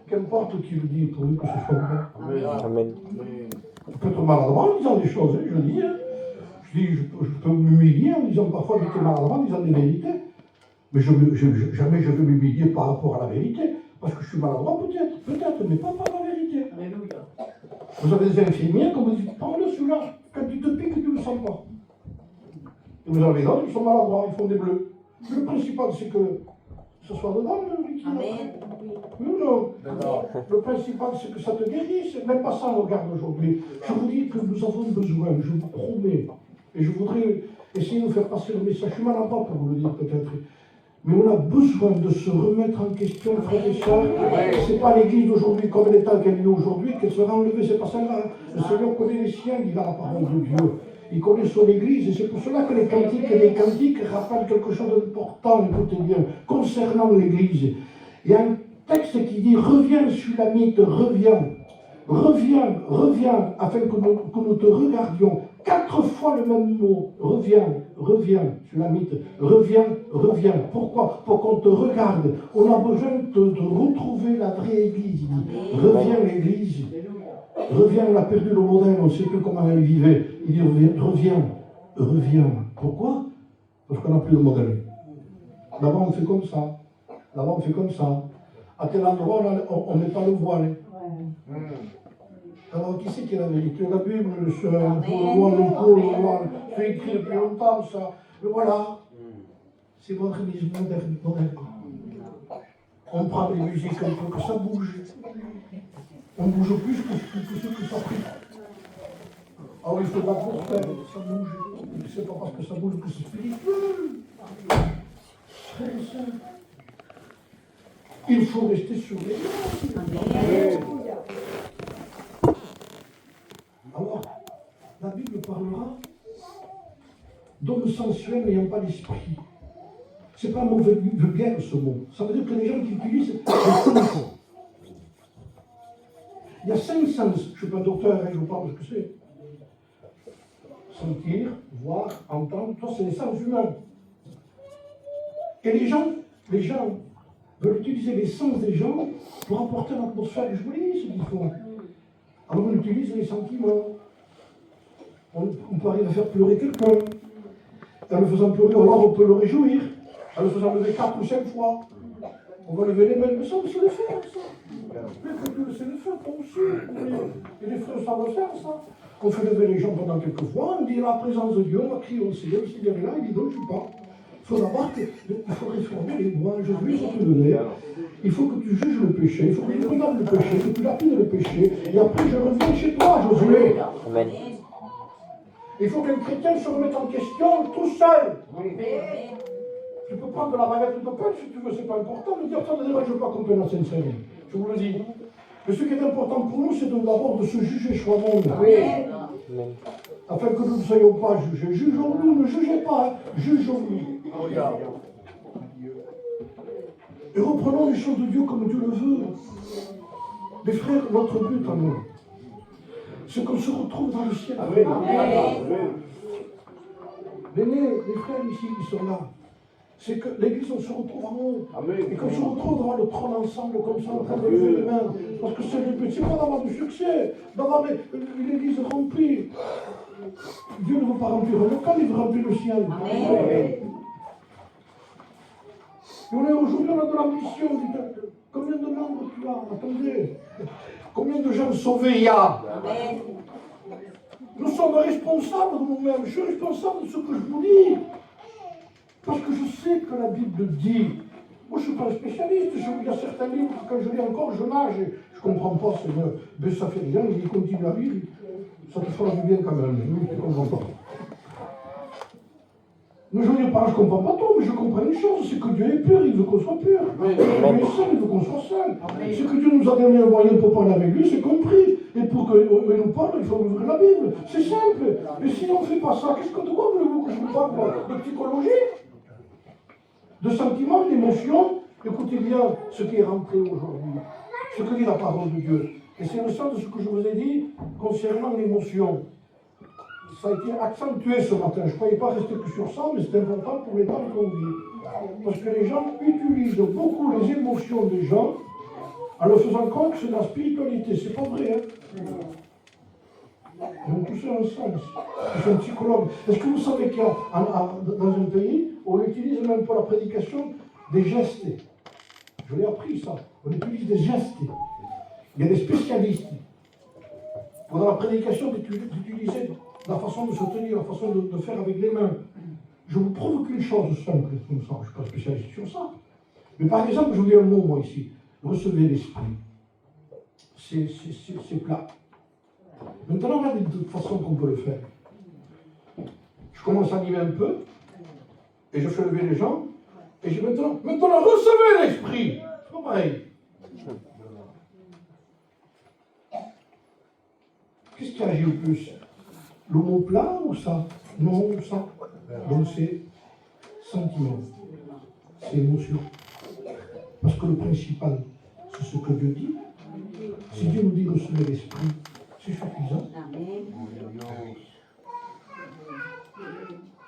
Qu'importe qui le dit, pourvu que ce soit vrai. Amen. Je peux être maladroit en disant des choses, hein, je dis. Hein. Je peux m'humilier en disant parfois que j'étais maladroit en disant des vérités. Mais jamais je veux m'humilier par rapport à la vérité. Parce que je suis maladroit peut-être, mais pas par la vérité. Alléluia. Vous avez des infirmières quand vous dites, parle celui-là, quand tu te piques, tu ne le sens pas. Et vous en avez d'autres qui sont maladroits, ils font des bleus. Le principal, c'est que ce soit dedans, le liquide. Non. Le principal, c'est que ça te guérisse. Même pas ça, on regarde aujourd'hui. Je vous dis que nous avons besoin, je vous promets. Et je voudrais essayer de faire passer le message. Je suis maladroit pour vous le dire peut-être. Mais on a besoin de se remettre en question, frères et sœurs. Ce n'est pas l'église d'aujourd'hui comme l'état qu'elle est aujourd'hui qu'elle sera enlevée, c'est pas celle-là. Le Seigneur connaît les siens, il a la parole de Dieu. Il connaît son église, et c'est pour cela que les cantiques rappellent quelque chose d'important, écoutez bien, concernant l'église. Il y a un texte qui dit, reviens Sulamite, reviens, afin que nous te regardions. 4 fois le même mot, reviens, Sulamite, reviens. Pourquoi? Pour qu'on te regarde. On a besoin de retrouver la vraie église. Reviens l'église. Reviens, on a perdu le modèle, on ne sait plus comment elle vivait. Il dit reviens. Pourquoi? Parce qu'on n'a plus de modèle. Là-bas, on fait comme ça. Là-bas, on fait comme ça. À tel endroit, on ne met pas le voile. Alors, qui c'est qui a la vérité? La Bible, le voile, c'est écrit depuis longtemps, ça. Mais voilà. C'est votre église moderne. On prend les musiques un peu que ça bouge. On bouge plus que ce que ça prie. Alors il faudra pour faire, ça bouge. C'est pas parce que ça bouge que c'est spirituel. Frère et sœur. Il faut rester sur les lieux. Alors, la Bible parlera d'hommes sensuels n'ayant pas d'esprit. C'est pas un mot vulgaire ce mot. Ça veut dire que les gens qui utilisent les sens. Il y a 5 sens. Je ne suis pas docteur, je vous parle de ce que c'est. Sentir, voir, entendre, ça c'est les sens humains. Et les gens veulent utiliser les sens des gens pour apporter une atmosphère jolie, ce qu'ils font. Alors on utilise les sentiments. On peut arriver à faire pleurer quelqu'un. En le faisant pleurer, alors on peut le réjouir. En le faisant lever 4 ou 5 fois. On va lever les mains, mais ça, on sait le faire, ça. Mais c'est le faire, toi aussi. Et les frères savent le faire, ça. On fait lever les gens pendant quelques fois, on dit la présence de Dieu, on va crier au Seigneur, le Seigneur est là, il dit non, je ne suis pas. Il faut d'abord il faut réformer les lois, Jésus, il faut te donner. Il faut que tu juges le péché, il faut que tu condamnes le péché, que tu lapides le péché, et après je reviens chez toi, Josué. Amen. Il faut qu'un chrétien se remette en question tout seul. Tu peux prendre de la baguette de pain si tu veux, c'est pas important, mais dire ça ne dérange pas qu'on peut la sincère. Je vous le dis. Mais ce qui est important pour nous, c'est d'abord de se juger soi-même. Amen. Afin que nous ne soyons pas jugés. Jugeons-nous, ne jugez pas, hein. Jugeons-nous. Et reprenons les choses de Dieu comme Dieu le veut. Mes frères, notre but à nous, c'est qu'on se retrouve dans le ciel. Les frères ici, ils sont là. C'est que l'église, on se retrouve en haut. Et qu'on se retrouve devant le trône ensemble, comme ça, en train de lever les mains. Parce que c'est le but, c'est pas d'avoir du succès, d'avoir une église remplie. Dieu ne veut pas remplir le local, il veut remplir le ciel. Et aujourd'hui, on a de l'ambition. Combien de membres tu as? Attendez. Combien de gens sauvés il y a? Nous sommes responsables de nous-mêmes. Je suis responsable de ce que je vous dis. Parce que je sais que la Bible dit. Moi, je ne suis pas un spécialiste. Il y a certains livres que quand je lis encore, je nage. Je ne comprends pas. Mais ça fait rien. Il continue à lire. Ça te fera du bien quand même. Oui, tu ne comprends pas. Mais je ne dis pas, je ne comprends pas tout, mais je comprends une chose, c'est que Dieu est pur, il veut qu'on soit pur. Dieu est seul, il veut qu'on soit seul. Ce que Dieu nous a donné un moyen pour parler avec lui, c'est compris. Et pour qu'il nous parle, il faut ouvrir la Bible. C'est simple. Mais si on ne fait pas ça, qu'est-ce que de quoi voulez-vous que je vous parle? De psychologie? De sentiments, d'émotions? Écoutez bien ce qui est rentré aujourd'hui. Ce que dit la parole de Dieu. Et c'est le sens de ce que je vous ai dit concernant l'émotion. Ça a été accentué ce matin. Je ne croyais pas rester que sur ça, mais c'est important pour les temps qu'on vit. Parce que les gens utilisent beaucoup les émotions des gens en leur faisant croire que c'est de la spiritualité. C'est pas vrai, hein? Ils ont tous un sens. Ils sont psychologues. Est-ce que vous savez qu'il y a dans un pays, on utilise même pour la prédication des gestes? Je l'ai appris ça. On utilise des gestes. Il y a des spécialistes. Pour dans la prédication d'utiliser la façon de se tenir, la façon de faire avec les mains. Je vous provoque une chose simple, comme ça, je ne suis pas spécialiste sur ça. Mais par exemple, je vous dis un mot, moi, ici. Recevez l'esprit. C'est plat. Maintenant, regardez d'autres façons qu'on peut le faire. Je commence à animer un peu, et je fais lever les gens, et je maintenant, recevez l'esprit. C'est pas pareil. Qu'est-ce qui agit le plus? Le mot plat ou ça? Non, ça. Donc c'est sentiment, c'est émotion. Parce que le principal, c'est ce que Dieu dit. Si Dieu nous dit recevez l'esprit, c'est suffisant.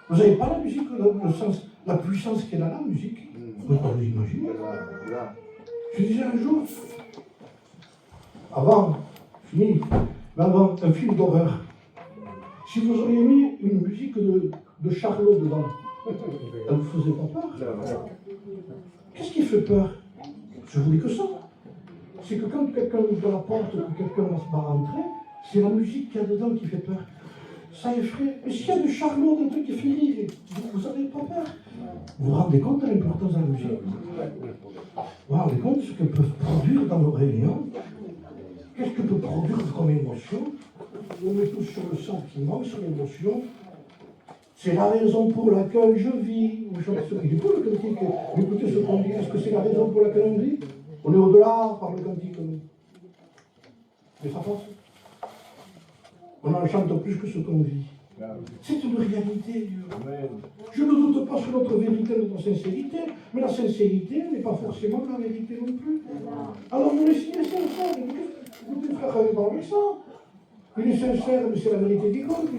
Vous n'avez pas la musique, le sens, la puissance qu'elle a la musique? Vous ne pouvez pas vous imaginer. Je disais un jour, avant, fini, Mais avant, un film d'horreur. Si vous auriez mis une musique de Charlot dedans, elle ne vous faisait pas peur? Qu'est-ce qui fait peur? Je vous dis que ça. C'est que quand quelqu'un ouvre la porte, que quelqu'un va rentrer, c'est la musique qu'il y a dedans qui fait peur. Ça effraie. Mais s'il y a du Charlot, des trucs qui fait rire, vous n'avez pas peur. Vous vous rendez compte de l'importance de la musique? Vous vous rendez compte de ce qu'elle peut produire dans nos réunions? Qu'est-ce que peut produire comme émotion? On met tous sur le sentiment, sur l'émotion. C'est la raison pour laquelle je vis. Il est beau le cantique. Écoutez ce qu'on dit. Est-ce que c'est la raison pour laquelle on vit? On est au-delà par le cantique. Mais ça passe. On en chante plus que ce qu'on vit. C'est une réalité, Dieu. Je ne doute pas sur notre vérité, notre sincérité, mais la sincérité n'est pas forcément la vérité non plus. Alors vous laissez sincère. Écoutez, frère, parlez ça. Il est sincère, mais c'est la vérité qui compte.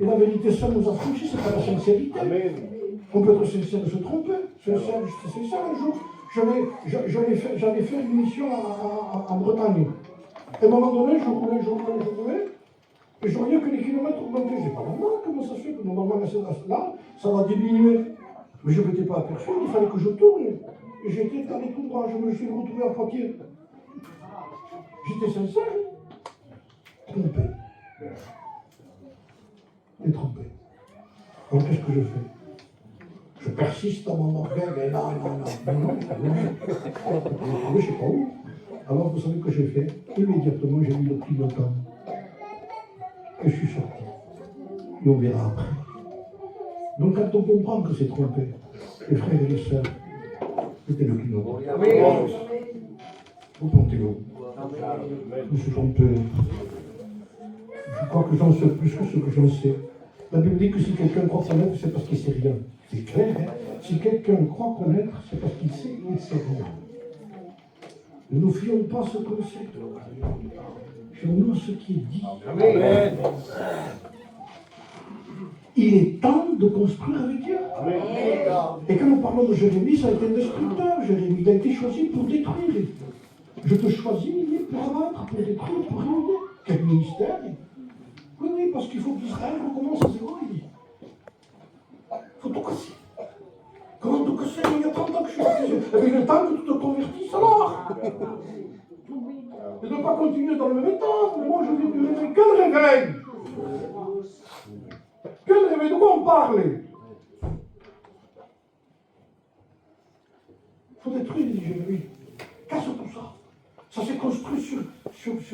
Et la vérité seule nous affranchit, c'est pas la sincérité. Amen. On peut être sincère et se tromper. Sincère, j'étais sincère un jour. J'allais faire une mission en Bretagne. Et à un moment donné, je roulais. Et je voyais que les kilomètres augmentaient. Je dis, pas normal, comment ça se fait que normalement, là, ça va diminuer. Mais je ne m'étais pas aperçu, il fallait que je tourne. Et j'étais allé tout droit, je me suis retrouvé à Poitiers. J'étais sincère. Trompé. Et trompé. Donc qu'est-ce que je fais? Je persiste dans mon orgueil, mais non. Je ne sais pas où. Alors vous savez ce que j'ai fait? Immédiatement, j'ai mis le clignotant. Et je suis sorti. Et on verra après. Donc quand on comprend que c'est trompé, les frères et les sœurs, c'était le clignotant. Vous comptez-vous. Je me suis trompé. Je crois que j'en sais plus que ce que j'en sais. La Bible dit que si quelqu'un croit connaître, c'est parce qu'il ne sait rien. C'est clair, hein? Si quelqu'un croit connaître, c'est parce qu'il sait rien. Ne nous fions pas à ce qu'on sait. Fions-nous à ce qui est dit. Amen. Il est temps de construire avec Dieu. Amen. Et quand nous parlons de Jérémie, ça a été un destructeur. Jérémie, il a été choisi pour détruire. Je te choisis pour abattre, pour détruire, pour ruiner. Quel ministère? Oui, parce qu'il faut qu'Israël recommence à zéro. Il faut tout casser. Comment tout casser? Il y a 30 ans que je suis là. Eh bien, il est temps que tu te convertisses alors. Et de ne pas continuer dans le même état. Mais moi, je viens du réveil. Quel réveil? Quel réveil? De quoi on parle? Il faut détruire, dit Jérémie. Casse tout ça. Ça s'est construit sur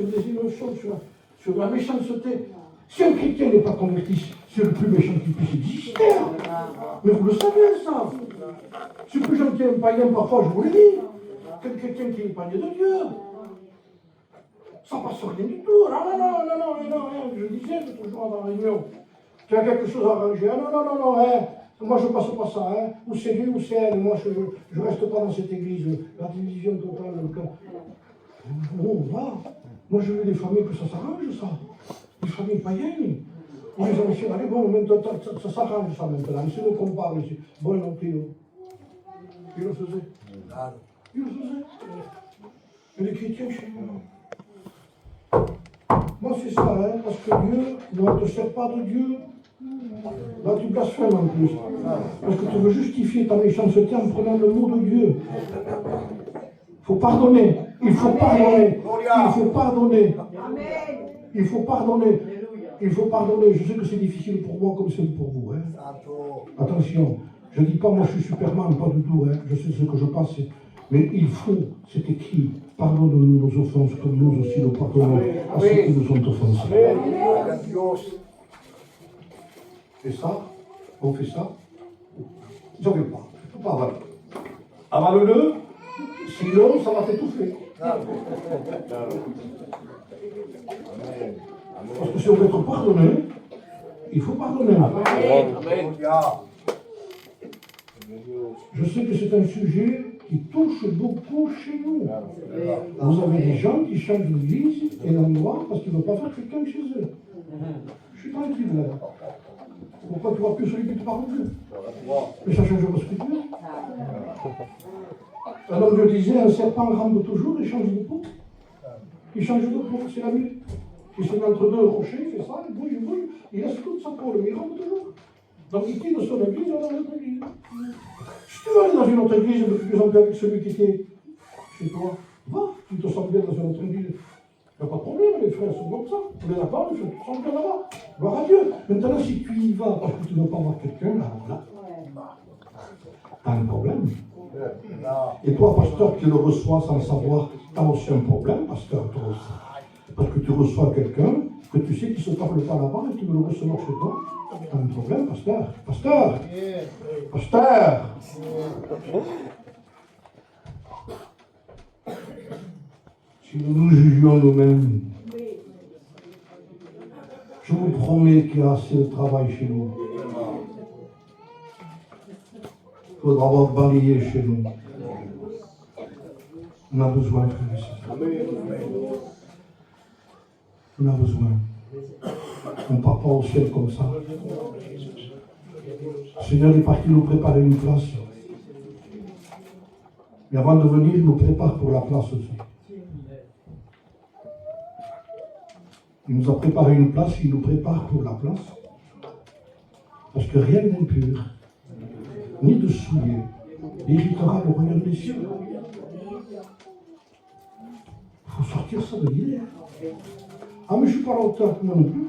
des émotions, sur la méchanceté. Si un chrétien n'est pas converti, c'est le plus méchant qui puisse exister. Mais vous le savez, ça. C'est plus gentil un païen, parfois, je vous le dis, qu'un chrétien qui est épargné de Dieu. Ça passe rien du tout. Non, je disais l'autre jour dans la réunion, tu as quelque chose à arranger. Non, moi je ne passe pas ça. Ou c'est lui ou c'est elle. Moi je ne reste pas dans cette église. La division totale. Non, va. Moi je veux des familles que ça s'arrange, ça. Des familles païennes. Ils les anciens, allez, bon, maintenant, ça s'arrange ça maintenant. C'est nous qu'on parle ici. Bon, non, Théo. Il le faisait. Et les chrétiens chez nous. Moi, c'est ça, parce que Dieu ne te sert pas de Dieu. Là, tu blasphèmes en plus. Parce que tu veux justifier ta méchanceté en prenant le mot de Dieu. Il faut pardonner. Il faut pardonner. Je sais que c'est difficile pour moi comme c'est pour vous. Attention, je ne dis pas moi je suis Superman, pas du tout. Je sais ce que je pense. Mais il faut, c'est écrit, pardonne-nous nos offenses comme nous aussi nous pardonnons à ceux qui nous ont offensés. Et ça, on fait ça. J'en veux pas. Il ne faut pas avaler. Avale-le, sinon ça va t'étouffer. Parce que si on veut être pardonné, il faut pardonner. Amen. Je sais que c'est un sujet qui touche beaucoup chez nous. Vous avez des gens qui changent l'église et l'endroit parce qu'ils ne veulent pas faire quelqu'un chez eux. Je suis tranquille là. Pourquoi tu vois plus celui qui te parle plus? Mais ça change le scripture. Alors je disais, un serpent rampe toujours et change de peau. Il change de peau, c'est la nuit. Il se met entre deux rochers, il fait ça, il bouge, il laisse toute sa peau, il rentre toujours. Donc il quitte son église, il va dans une autre église. Si tu veux aller dans une autre église, mais tu te sens bien avec celui qui était chez toi, va, tu te sens bien dans une autre église. Il n'y a pas de problème, les frères sont comme ça. On est d'accord, tu te sens bien là-bas. Gloire à Dieu. Maintenant, si tu y vas parce que tu ne veux pas voir quelqu'un, là, tu as un problème. Et toi, pasteur, qui le reçois sans le savoir, tu as aussi un problème, pasteur, toi aussi. Parce que tu reçois quelqu'un que tu sais qu'il ne se parle pas là-bas et tu veux le recevoir chez toi. Tu as un problème, pasteur. Pasteur. Pasteur. Si nous nous jugions nous-mêmes, je vous promets qu'il y a assez de travail chez nous. Il faudra avoir balayé chez nous. On a besoin, frères et sœurs. On a besoin. On ne part pas au ciel comme ça. Le Seigneur est parti nous préparer une place. Mais avant de venir, il nous prépare pour la place aussi. Il nous a préparé une place, il nous prépare pour la place. Parce que rien d'impur, ni de souillé, n'héritera le royaume des cieux. Il faut sortir ça de l'idée. Ah, mais je ne suis pas à la hauteur, moi non plus.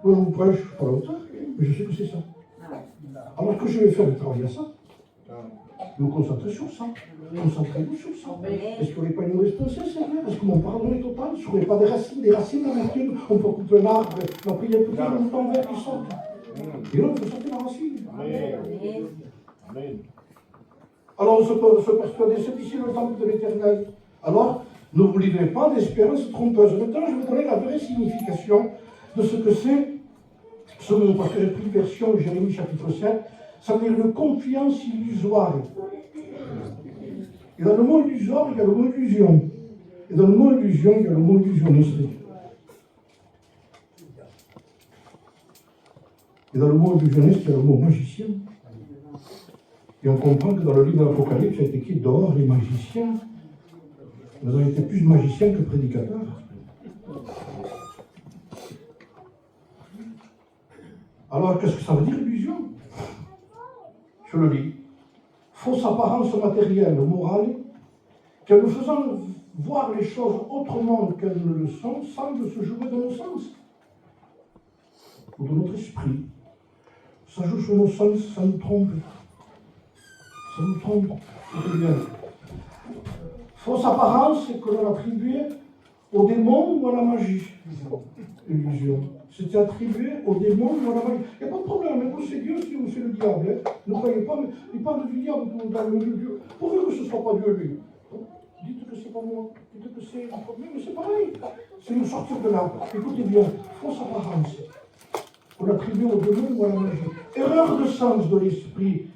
Moi, je vous prêche, je ne suis pas à la hauteur, mais je sais que c'est ça. Alors que je vais faire le travail à ça. Nous concentrer sur ça. Concentrez-vous sur ça. Est-ce qu'il n'y aurait pas une mauvaise pensée, Seigneur? Est-ce que mon pardon est total? Est-ce qu'il n'y aurait pas des racines d'amertume? On peut couper un arbre, on peut y écouter le mouton vert qui sort. Et là, on peut sortir la racine. Amen. Alors, on se persuader, c'est ici le temple de l'Éternel. Alors, ne vous livrez pas d'espérance trompeuse. Maintenant, je vais vous donner la vraie signification de ce que c'est ce mot, parce que j'ai pris une version Jérémie chapitre 7, ça veut dire une confiance illusoire. Et dans le mot illusoire, il y a le mot illusion. Et dans le mot illusion, il y a le mot illusionniste. Et dans le mot illusionniste, il y a le mot magicien. Et on comprend que dans le livre de l'Apocalypse, il y a écrit dehors les magiciens. Nous avons été plus magiciens que prédicateurs. Alors, qu'est-ce que ça veut dire, illusion? Je le lis. Fausse apparence matérielle ou morale, que nous faisons voir les choses autrement qu'elles ne le sont, semble se jouer de nos sens, ou de notre esprit. Ça joue sur nos sens, ça nous trompe. Ça nous trompe. Écoutez bien. Fausse apparence, c'est que l'on attribuait au démon ou à la magie. Illusion. C'était attribué au démon ou à la magie. Il n'y a pas de problème, vous c'est Dieu, si vous c'est le diable. Ne croyez pas, mais il parle du diable dans le Dieu. Pourvu que ce ne soit pas Dieu, lui. Dites que c'est pas moi. Dites que c'est un problème, mais c'est pareil. C'est nous sortir de là. Écoutez bien, fausse apparence. On l'attribue au démon ou à la magie. Erreur de sens de l'esprit,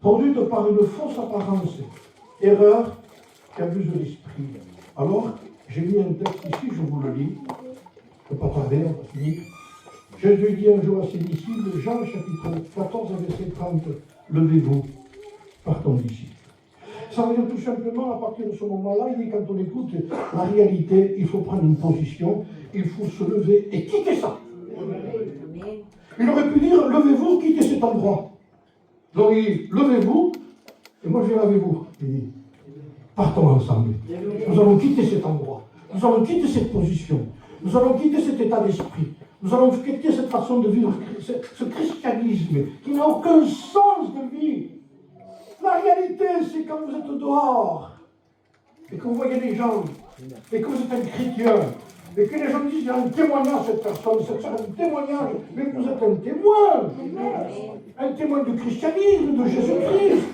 produite par une fausse apparence. Erreur qui abuse de l'esprit. Alors, j'ai mis un texte ici, je vous le lis. Je ne peux pas tarder, on va finir. Jésus dit un jour à ses disciples, Jean chapitre 14, verset 30, levez-vous, partons d'ici. Ça veut dire tout simplement, à partir de ce moment-là, il dit quand on écoute la réalité, il faut prendre une position, il faut se lever et quitter ça. Il aurait pu dire, levez-vous, quittez cet endroit. Donc il dit, levez-vous, et moi je viens avec vous. Il dit, partons ensemble. Nous allons quitter cet endroit. Nous allons quitter cette position. Nous allons quitter cet état d'esprit. Nous allons quitter cette façon de vivre, ce christianisme qui n'a aucun sens de vie. La réalité, c'est quand vous êtes dehors et que vous voyez les gens et que vous êtes un chrétien et que les gens disent, il y a un témoignage cette personne, c'est un témoignage, mais vous êtes un témoin du christianisme, de Jésus-Christ.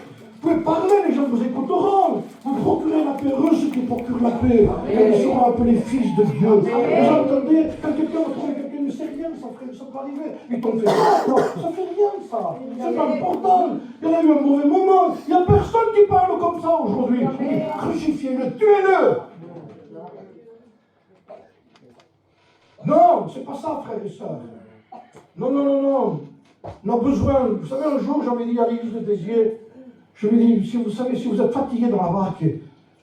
Vous pouvez parler, les gens vous écouteront. Vous procurez la paix, heureux ceux qui procurent la paix. Et ils seront appelés fils de Dieu. Vous entendez, quand quelqu'un va trouver quelqu'un, ne sait rien, ça peut arriver. Ils t'ont fait ça. Non, ça fait rien, ça. C'est pas important. Il y en a eu un mauvais moment. Il n'y a personne qui parle comme ça aujourd'hui. Crucifiez-le, tuez-le. Non, c'est pas ça, frères et sœurs. Non, non, non, non. On a besoin. Vous savez, un jour, j'avais dit à l'église de Béziers, je lui dis, si vous êtes fatigué dans la barque,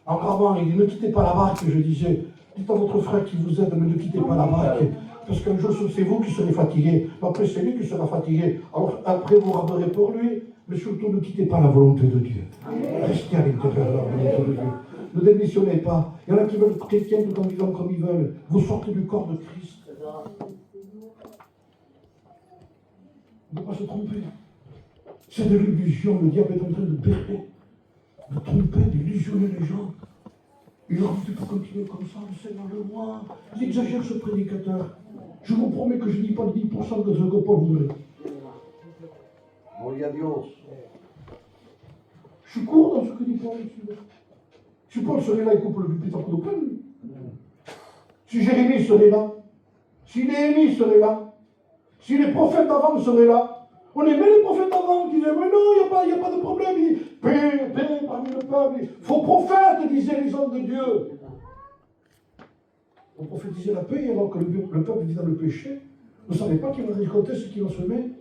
en gravant, il dit, ne quittez pas la barque, je disais, Dites à votre frère qui vous aide, mais ne quittez pas la barque. Parce qu'un jour, c'est vous qui serez fatigué. Après, c'est lui qui sera fatigué. Alors, après, vous raberez pour lui. Mais surtout, ne quittez pas la volonté de Dieu. Restez à l'intérieur de la volonté de Dieu. Ne démissionnez pas. Il y en a qui veulent être chrétiens tout en vivant comme ils veulent. Vous sortez du corps de Christ. On ne peut pas se tromper. C'est de l'illusion. Le diable est en train de berner, de tromper, d'illusionner les gens. Il leur dit, tu peux continuer comme ça, le Seigneur le voit. Il exagère ce prédicateur. Je vous promets que je ne dis pas 10% de ce que Paul voudrait. Gloria a Dios. Je suis court dans ce que dit Paul. Si Paul serait là, il coupe le pupitre en coup de poing. Si Jérémie serait là, si Néhémie serait là, si les prophètes d'avant seraient là, on aimait les prophètes d'avant qui disaient, mais non, il n'y a pas de problème. Il dit, paix, paix parmi le peuple. Faux prophètes, disaient les hommes de Dieu. On prophétisait la paix alors que le peuple vit dans le péché. Vous ne savez pas qu'il va récolter ce qu'il va semer,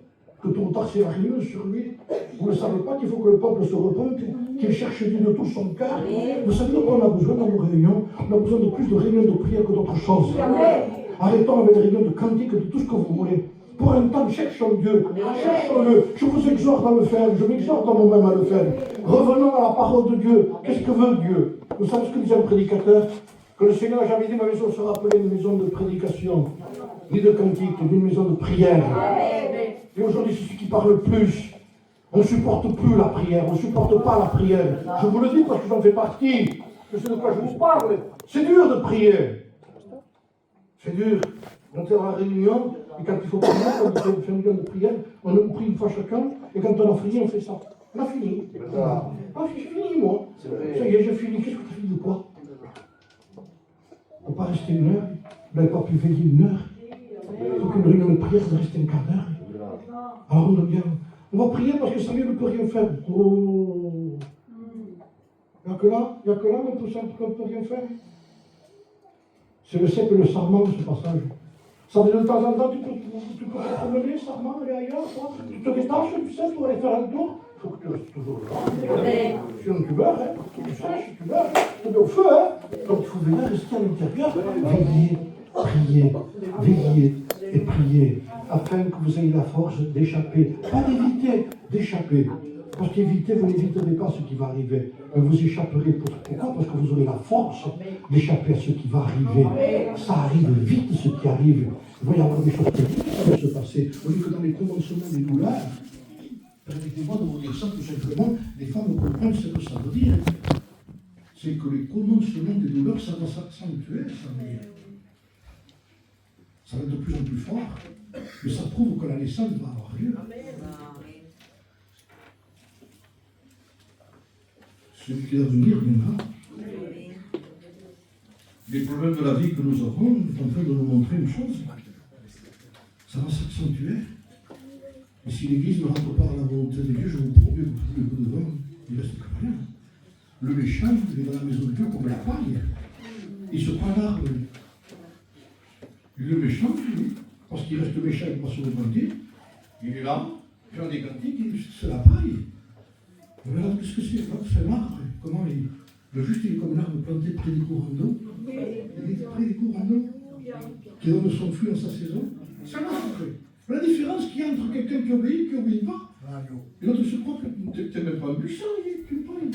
que tôt ou tard c'est la ruine sur lui. Vous ne savez pas qu'il faut que le peuple se repente, qu'il cherche Dieu de tout son cœur. Vous savez de quoi on a besoin dans nos réunions? On a besoin de plus de réunions de prière que d'autres choses. Arrêtons avec les réunions de cantiques, de tout ce que vous voulez. Pour un temps, cherchons Dieu, cherchons-le. Je vous exhorte à le faire, je m'exhorte à moi-même à le faire. Revenons à la parole de Dieu. Qu'est-ce que veut Dieu? Vous savez ce que disait un prédicateur? Que le Seigneur n'a jamais dit ma maison sera appelée une maison de prédication, ni de cantique, ni une maison de prière. Et aujourd'hui, c'est ce qui parle le plus. On ne supporte plus la prière, on ne supporte pas la prière. Je vous le dis parce que j'en fais partie. Je sais de quoi je vous parle. C'est dur de prier. C'est dur. On est dans la réunion, et quand il faut prier, quand il fait une réunion de prière, on prie une fois chacun, et quand on a fini, on fait ça. On a fini. Ah, j'ai fini, moi. Ça y est, j'ai fini. Qu'est-ce que tu as fini de quoi? On ne peut pas rester une heure. Vous n'avez pas pu veiller une heure. Il faut qu'une réunion de prière reste un quart d'heure. Alors on va prier parce que Samuel ne peut rien faire. Oh. Il n'y a que là, on peut rien faire. C'est le sec et le sarment, ce passage. Ça veut dire de temps en temps, tu peux te promener, sarment, aller ailleurs, quoi. Tu te détaches, tu sais, pour aller faire un tour. Il faut que tu restes toujours là. Sinon tu meurs, hein. Tu sèches, tu meurs. Tu es au feu, hein. Donc il faut venir rester à l'intérieur. Veillez, priez, veillez et priez, afin que vous ayez la force d'échapper. Pas d'éviter, d'échapper. Parce qu'éviter, vous n'éviterez pas ce qui va arriver. Mais vous échapperez. Pourquoi? Parce que vous aurez la force d'échapper à ce qui va arriver. Ça arrive vite, ce qui arrive. Il va y avoir des choses qui vont se passer. On dit que dans les commencements des douleurs, permettez-moi de vous dire ça tout simplement, les femmes comprennent ce que ça veut dire. C'est que les commencements des douleurs, ça va s'accentuer, ça veut dire. Ça va être de plus en plus fort. Mais ça prouve que la naissance va avoir lieu. Ce qui va venir viendra. Les problèmes de la vie que nous avons sont en train de nous montrer une chose. Ça va s'accentuer. Et si l'Église ne rentre pas dans la volonté de Dieu, je vous promets que tous les coups de vent, il ne reste que rien. Le méchant, il est dans la maison de Dieu comme la paille. Il se prend l'arbre. Le méchant, lui, parce qu'il reste méchant, il ne va pas se repentir. Il est là, il fait des cantiques, c'est la paille. Mais là, qu'est-ce que c'est? C'est l'arbre. Comment il. Le juste, il est comme l'arbre planté près des courants d'eau. Il est près des courants d'eau qui donne son fruit en sa saison. C'est l'arbre. La différence qu'il y a entre quelqu'un qui obéit et qui n'obéit pas. Et l'autre se croit que tu n'es même pas un buisson, tu me parles.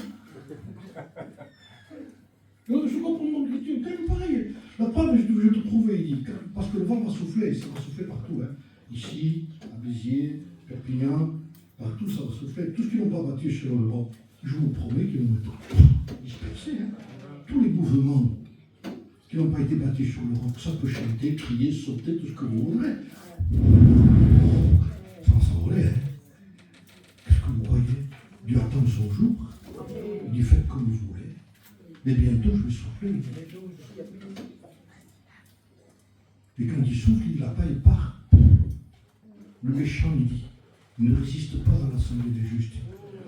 Et l'autre se croit pour mon chrétien, tu es pareil. La preuve, je vais te prouver, il dit, parce que le vent va souffler, ça va souffler partout. Hein. Ici, à Béziers, Perpignan, partout ça va souffler. Tout ce qui n'ont pas battu sur le vent, je vous promets qu'ils vont être dispersés. Hein. Tous les mouvements qui n'ont pas été battus sur le roc, ça peut chanter, crier, sauter, tout ce que vous voudrez. Sans s'envoler, hein. Qu'est-ce que vous croyez? Dieu attend son jour. Il dit faites comme vous voulez. Mais bientôt je vais souffler. Et quand il souffle, il la paille part. Le méchant, il dit, il ne résiste pas dans l'assemblée des justes.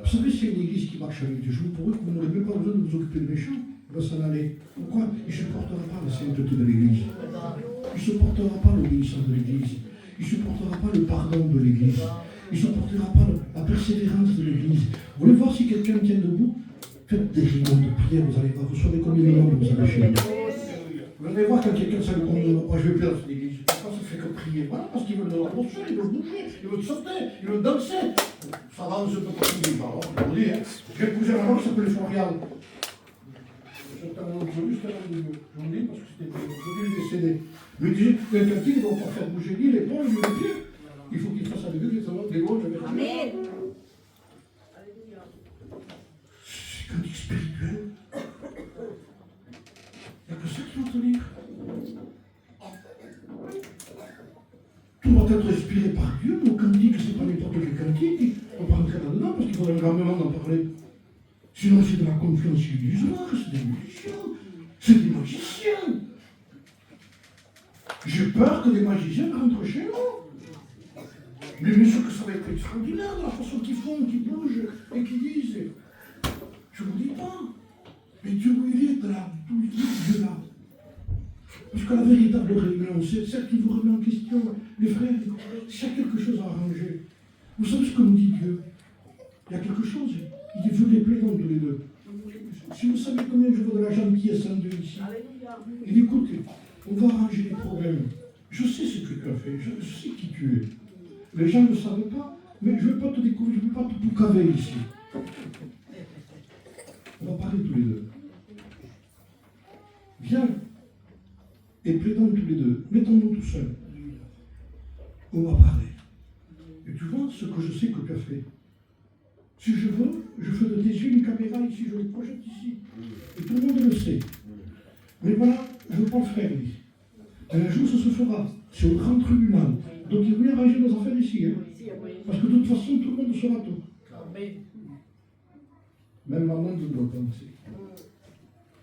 Vous savez, c'est une église qui marche avec Dieu. Je vous promets que vous n'aurez même pas besoin de vous occuper de méchant. Il va s'en aller. Pourquoi? Il ne supportera pas la sainteté de l'église. Il ne supportera pas l'obéissance de l'église. Il ne supportera pas le pardon de l'église. Il ne supportera pas la persévérance de l'église. Vous voulez voir si quelqu'un tient debout? Faites des réunions de prière, vous allez voir. Vous saurez combien de monde vous avez chez vous. Vous allez voir quand quelqu'un ça me tombe, moi je vais plus dans cette église. Pourquoi ça fait que prier? Voilà, parce qu'ils veulent de la posture, ils veulent bouger, ils veulent sauter, ils veulent danser. Ça va, on se peut pas prier. Alors, je vous dis, hein, j'ai épousé un homme qui s'appelait Florian. C'était un homme joli, c'était un homme de Dieu. Je vous dis parce que c'était joli, il est décédé. Mais il disait, quelqu'un qui ne doit pas faire bouger ni l'épaule, ni les pieds. Il faut qu'il fasse avec eux, des louanges avec eux. Amen. C'est qu'un truc spirituel. Il n'y a que ça qui va tenir. Tout va être inspiré par Dieu, mais aucun dit que c'est pas n'importe quel cantique. On va rentrer là-dedans parce qu'il faudrait un grand moment d'en parler. Sinon, c'est de la confiance illusoire, c'est des musiciens, c'est des magiciens. J'ai peur que des magiciens rentrent chez nous. Mais bien sûr que ça va être extraordinaire, de la façon qu'ils font, qu'ils bougent et qu'ils disent. Je ne vous dis pas. Mais Dieu, où il est là, d'où il est Dieu là. Parce que la véritable réunion, c'est celle qui vous remet en question. Les frères, s'il y a quelque chose à arranger, vous savez ce que nous dit Dieu? Il y a quelque chose. Il dit, vous les plaidons tous les deux. Si vous savez combien je veux de la gentillesse en Dieu ici, il dit, écoutez, on va arranger les problèmes. Je sais ce que tu as fait, je sais qui tu es. Les gens ne le savent pas, mais je ne vais pas te découvrir, je ne vais pas te boucaver ici. On va parler tous les deux. Viens et plaidons tous les deux. Mettons-nous tout seuls. On va parler. Et tu vois ce que je sais que tu as fait. Si je veux, je fais de tes yeux une caméra ici, je le projette ici. Et tout le monde le sait. Mais voilà, je ne veux pas le faire, lui. Et un jour, ça se fera. C'est au grand tribunal. Donc il vaut arranger nos affaires ici. Hein. Parce que de toute façon, tout le monde saura tout. Même maman ne doit penser.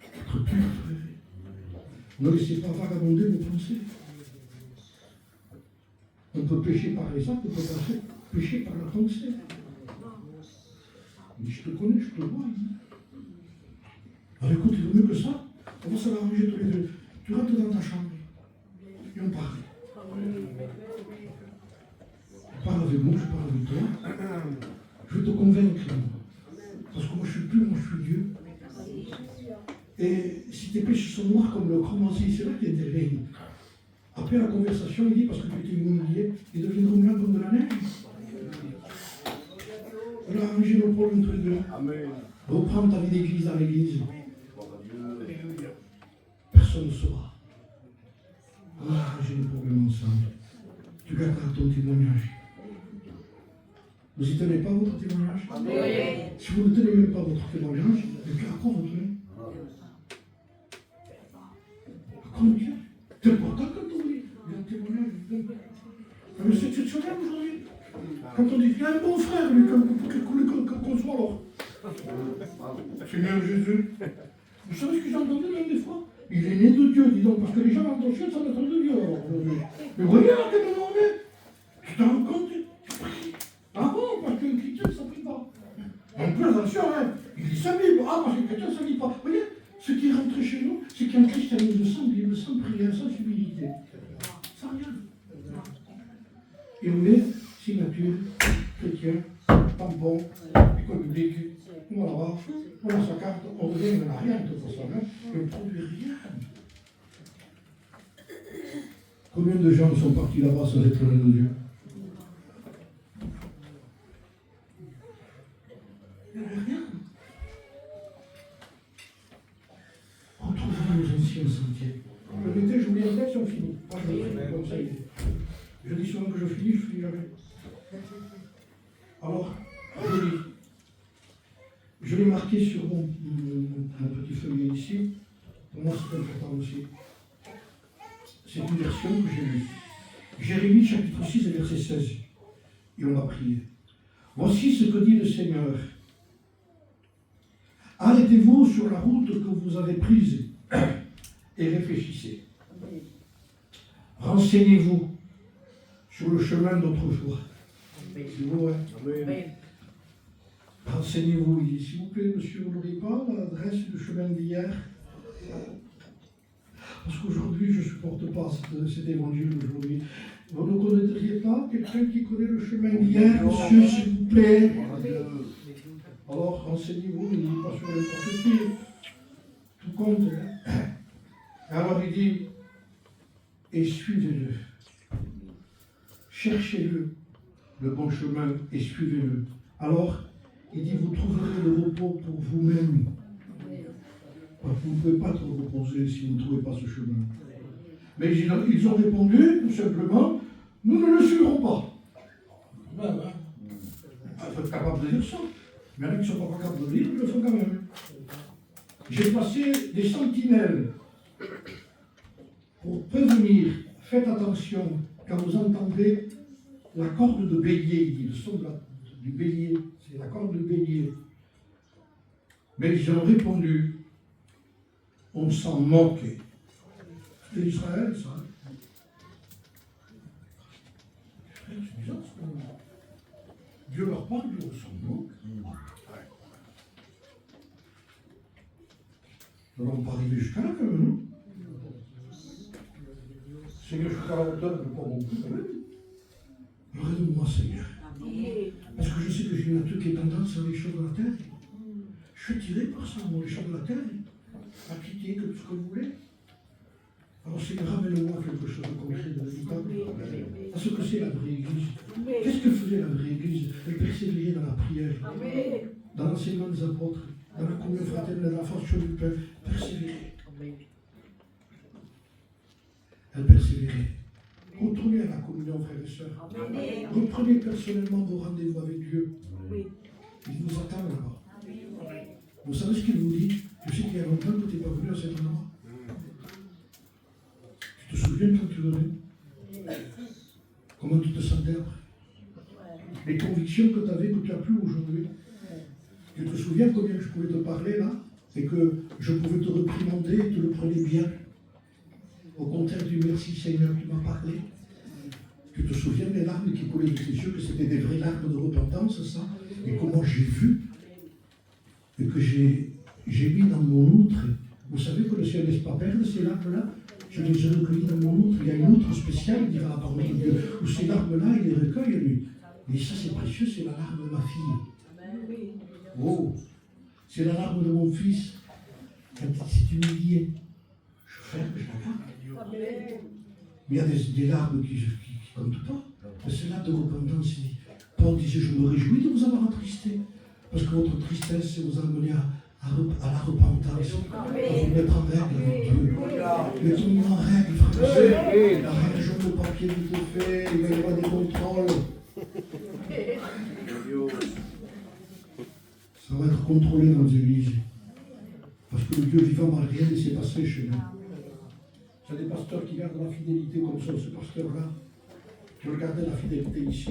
Être pur, frère. Ne laissez pas vagabonder vos pensées. On peut pécher par les actes, on peut pécher par la pensée. Mais je te connais, je te vois. Alors écoute, il vaut mieux que ça. On va se l'arranger tous les deux. Tu rentres dans ta chambre. Et on parle. On parle avec moi, je parle avec toi. Je vais te convaincre. Parce que moi je suis pur, moi je suis Dieu. Et si tes péchés sont noirs comme le cramoisi, c'est là qu'il intervient. Après la conversation, il dit, parce que tu étais humilié, ils deviendront blancs comme de la neige. On a arrangé nos problèmes tous les deux. Amen. Reprends ta vie d'église dans l'église. Personne ne saura. On a arrangé nos problèmes ensemble. Tu garderas ton témoignage. Vous n'y tenez pas votre témoignage? Amen. Si vous ne tenez même pas votre témoignage, à quoi vous tenez? À quoi vous tenez? C'est important quand on dit, il y a un témoignage. Mais c'est exceptionnel aujourd'hui. Quand on dit qu'il y a un bon frère, lui, qu'on soit alors. Seigneur Jésus. Vous savez ce que j'ai entendu même des fois? Il est né de Dieu, dis donc, parce que les gens entendent ça naître de Dieu alors aujourd'hui. Mais regarde quel moment on est. Tu t'en rends compte? Ah bon, parce qu'un chrétien, ça ne prie pas. Donc plus attention, hein. Il dit sa Bible. Ah, parce qu'un chrétien, ça ne lit pas. Vous voyez, ce qui est rentré chez nous, c'est qu'il y a un christianisme sans Bible, sans prière, sans humilité. Sans rien. Et on met signature, chrétien, tampon, école publique, on va là-bas, on a sa carte, on revient, on n'a rien de toute façon, hein, et on ne produit rien. Combien de gens sont partis là-bas sans être nés de Dieu? Il n'y avait rien. Retrouvons nos anciens sentiers. Le l'été, je vous dis en si on finit. Moi, je finis comme ça. Je dis souvent que je finis jamais. Alors, je lis. Je l'ai marqué sur mon petit feuillet ici. Pour moi, c'est important aussi. C'est une version que j'ai lue. Jérémie, chapitre 6, verset 16. Et on va prier. Voici ce que dit le Seigneur. Arrêtez-vous sur la route que vous avez prise et réfléchissez. Renseignez-vous sur le chemin d'autrefois. C'est beau, hein? Amen. Renseignez-vous, il dit, s'il vous plaît, monsieur, vous n'aurez pas l'adresse du chemin d'hier? Parce qu'aujourd'hui, je ne supporte pas cet évangile d'aujourd'hui. Vous ne connaîtriez pas quelqu'un qui connaît le chemin d'hier, monsieur, s'il vous plaît? Alors, renseignez-vous, il n'est pas sur n'importe qui. Tout compte. Alors il dit, et suivez-le. Cherchez-le, le bon chemin, et suivez-le. Alors, il dit, vous trouverez le repos pour vous-même. Vous ne pouvez pas trop reposer si vous ne trouvez pas ce chemin. Mais ils ont répondu, tout simplement, nous ne le suivrons pas. Il faut être capable de dire ça. Mais il y en a qui ne sont pas capables de le dire, ils le font quand même. J'ai passé des sentinelles pour prévenir, faites attention, quand vous entendrez la corde de bélier, il dit, le son du bélier, c'est la corde du bélier. Mais ils ont répondu, on s'en moquait. C'est Israël, ça. C'est bizarre, ce moment. Dieu leur parle, Dieu s'en moque. Nous n'allons pas arriver jusqu'à là, quand même, non? Seigneur, je suis à la hauteur, mais pas beaucoup, quand même. Aide-moi, Seigneur. Parce que je sais que j'ai une nature qui est tendance sur les choses de la terre. Je suis tiré par ça, moi, les choses de la terre. À quitter que tout ce que vous voulez. Alors, Seigneur, ramène-moi quelque chose de concret, de véritable. À ce que c'est la vraie Église. Qu'est-ce que faisait la vraie Église? Elle persévérait dans la prière, dans l'enseignement des apôtres, dans la communion fraternelle, dans la fraction du pain. Persévérer. Elle persévérait. Retournez à la communion, frères et sœurs. Reprenez personnellement vos rendez-vous avec Dieu. Il vous attend là-bas. Vous savez ce qu'il vous dit? Je sais qu'il y a longtemps que tu n'es pas venu à cet endroit. Tu te souviens quand tu venais? Comment tu te sentais après? Les convictions que tu avais, que tu n'as plus aujourd'hui. Tu te souviens combien je pouvais te parler là? Et que je pouvais te réprimander et tu le prenais bien? Au contraire du merci Seigneur, tu m'as parlé. Tu te souviens des larmes qui coulaient de tes yeux, que c'était des vraies larmes de repentance, ça? Et comment j'ai vu et que j'ai mis dans mon outre. Vous savez que le ciel ne laisse pas perdre ces larmes-là. Je les ai recueillies dans mon outre. Il y a une outre spéciale qui va à la parole de Dieu, où ces larmes-là, il les recueille, lui. Et ça, c'est précieux, c'est la larme de ma fille. Oh, c'est la larme de mon fils. Quand il s'est humilié, je ferme, je la garde. Mais il y a des larmes qui ne comptent pas. Mais c'est là de repentance. Paul disait, je me réjouis de vous avoir attristé. Parce que votre tristesse vous a amené à la repentance, à vous mettre en règle avec Dieu. Mettons-nous en règle, frère et sœur. Arrangeons le papier vite fait, il va y avoir des contrôles. Ça va être contrôlé dans les églises. Parce que le Dieu vivant va rien laisser passer chez nous. Il y a des pasteurs qui gardent la fidélité comme ça, ce pasteur-là. Je regardais la fidélité ici.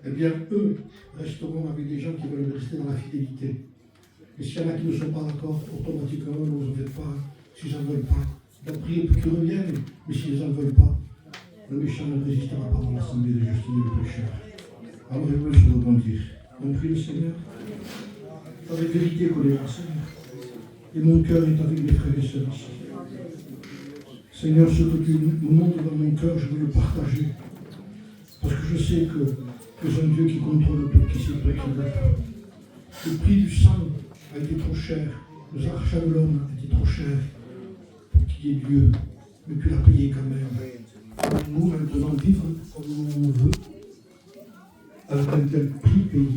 Eh bien, eux resteront avec des gens qui veulent rester dans la fidélité. Et s'il y en a qui ne sont pas d'accord, automatiquement, ne vous en faites pas. S'ils n'en veulent pas, donc priez pour qu'ils reviennent. Mais s'ils n'en veulent pas, le méchant ne résistera pas dans l'assemblée des justes et des pécheurs. Alors, il veut se repentir. On prie le Seigneur. Avec vérité, colère, Seigneur. Et mon cœur est avec mes frères et sœurs ici. Seigneur, ce que tu me montres dans mon cœur, je veux le partager. Parce que je sais que tu es un Dieu qui contrôle tout, qui sait tout, qui veut tout. Le prix du sang a été trop cher. Le achat de l'homme a été trop cher pour qu'il y ait Dieu. Mais tu l'as payé quand même. Nous, maintenant, vivre comme on veut, avec un tel prix payé.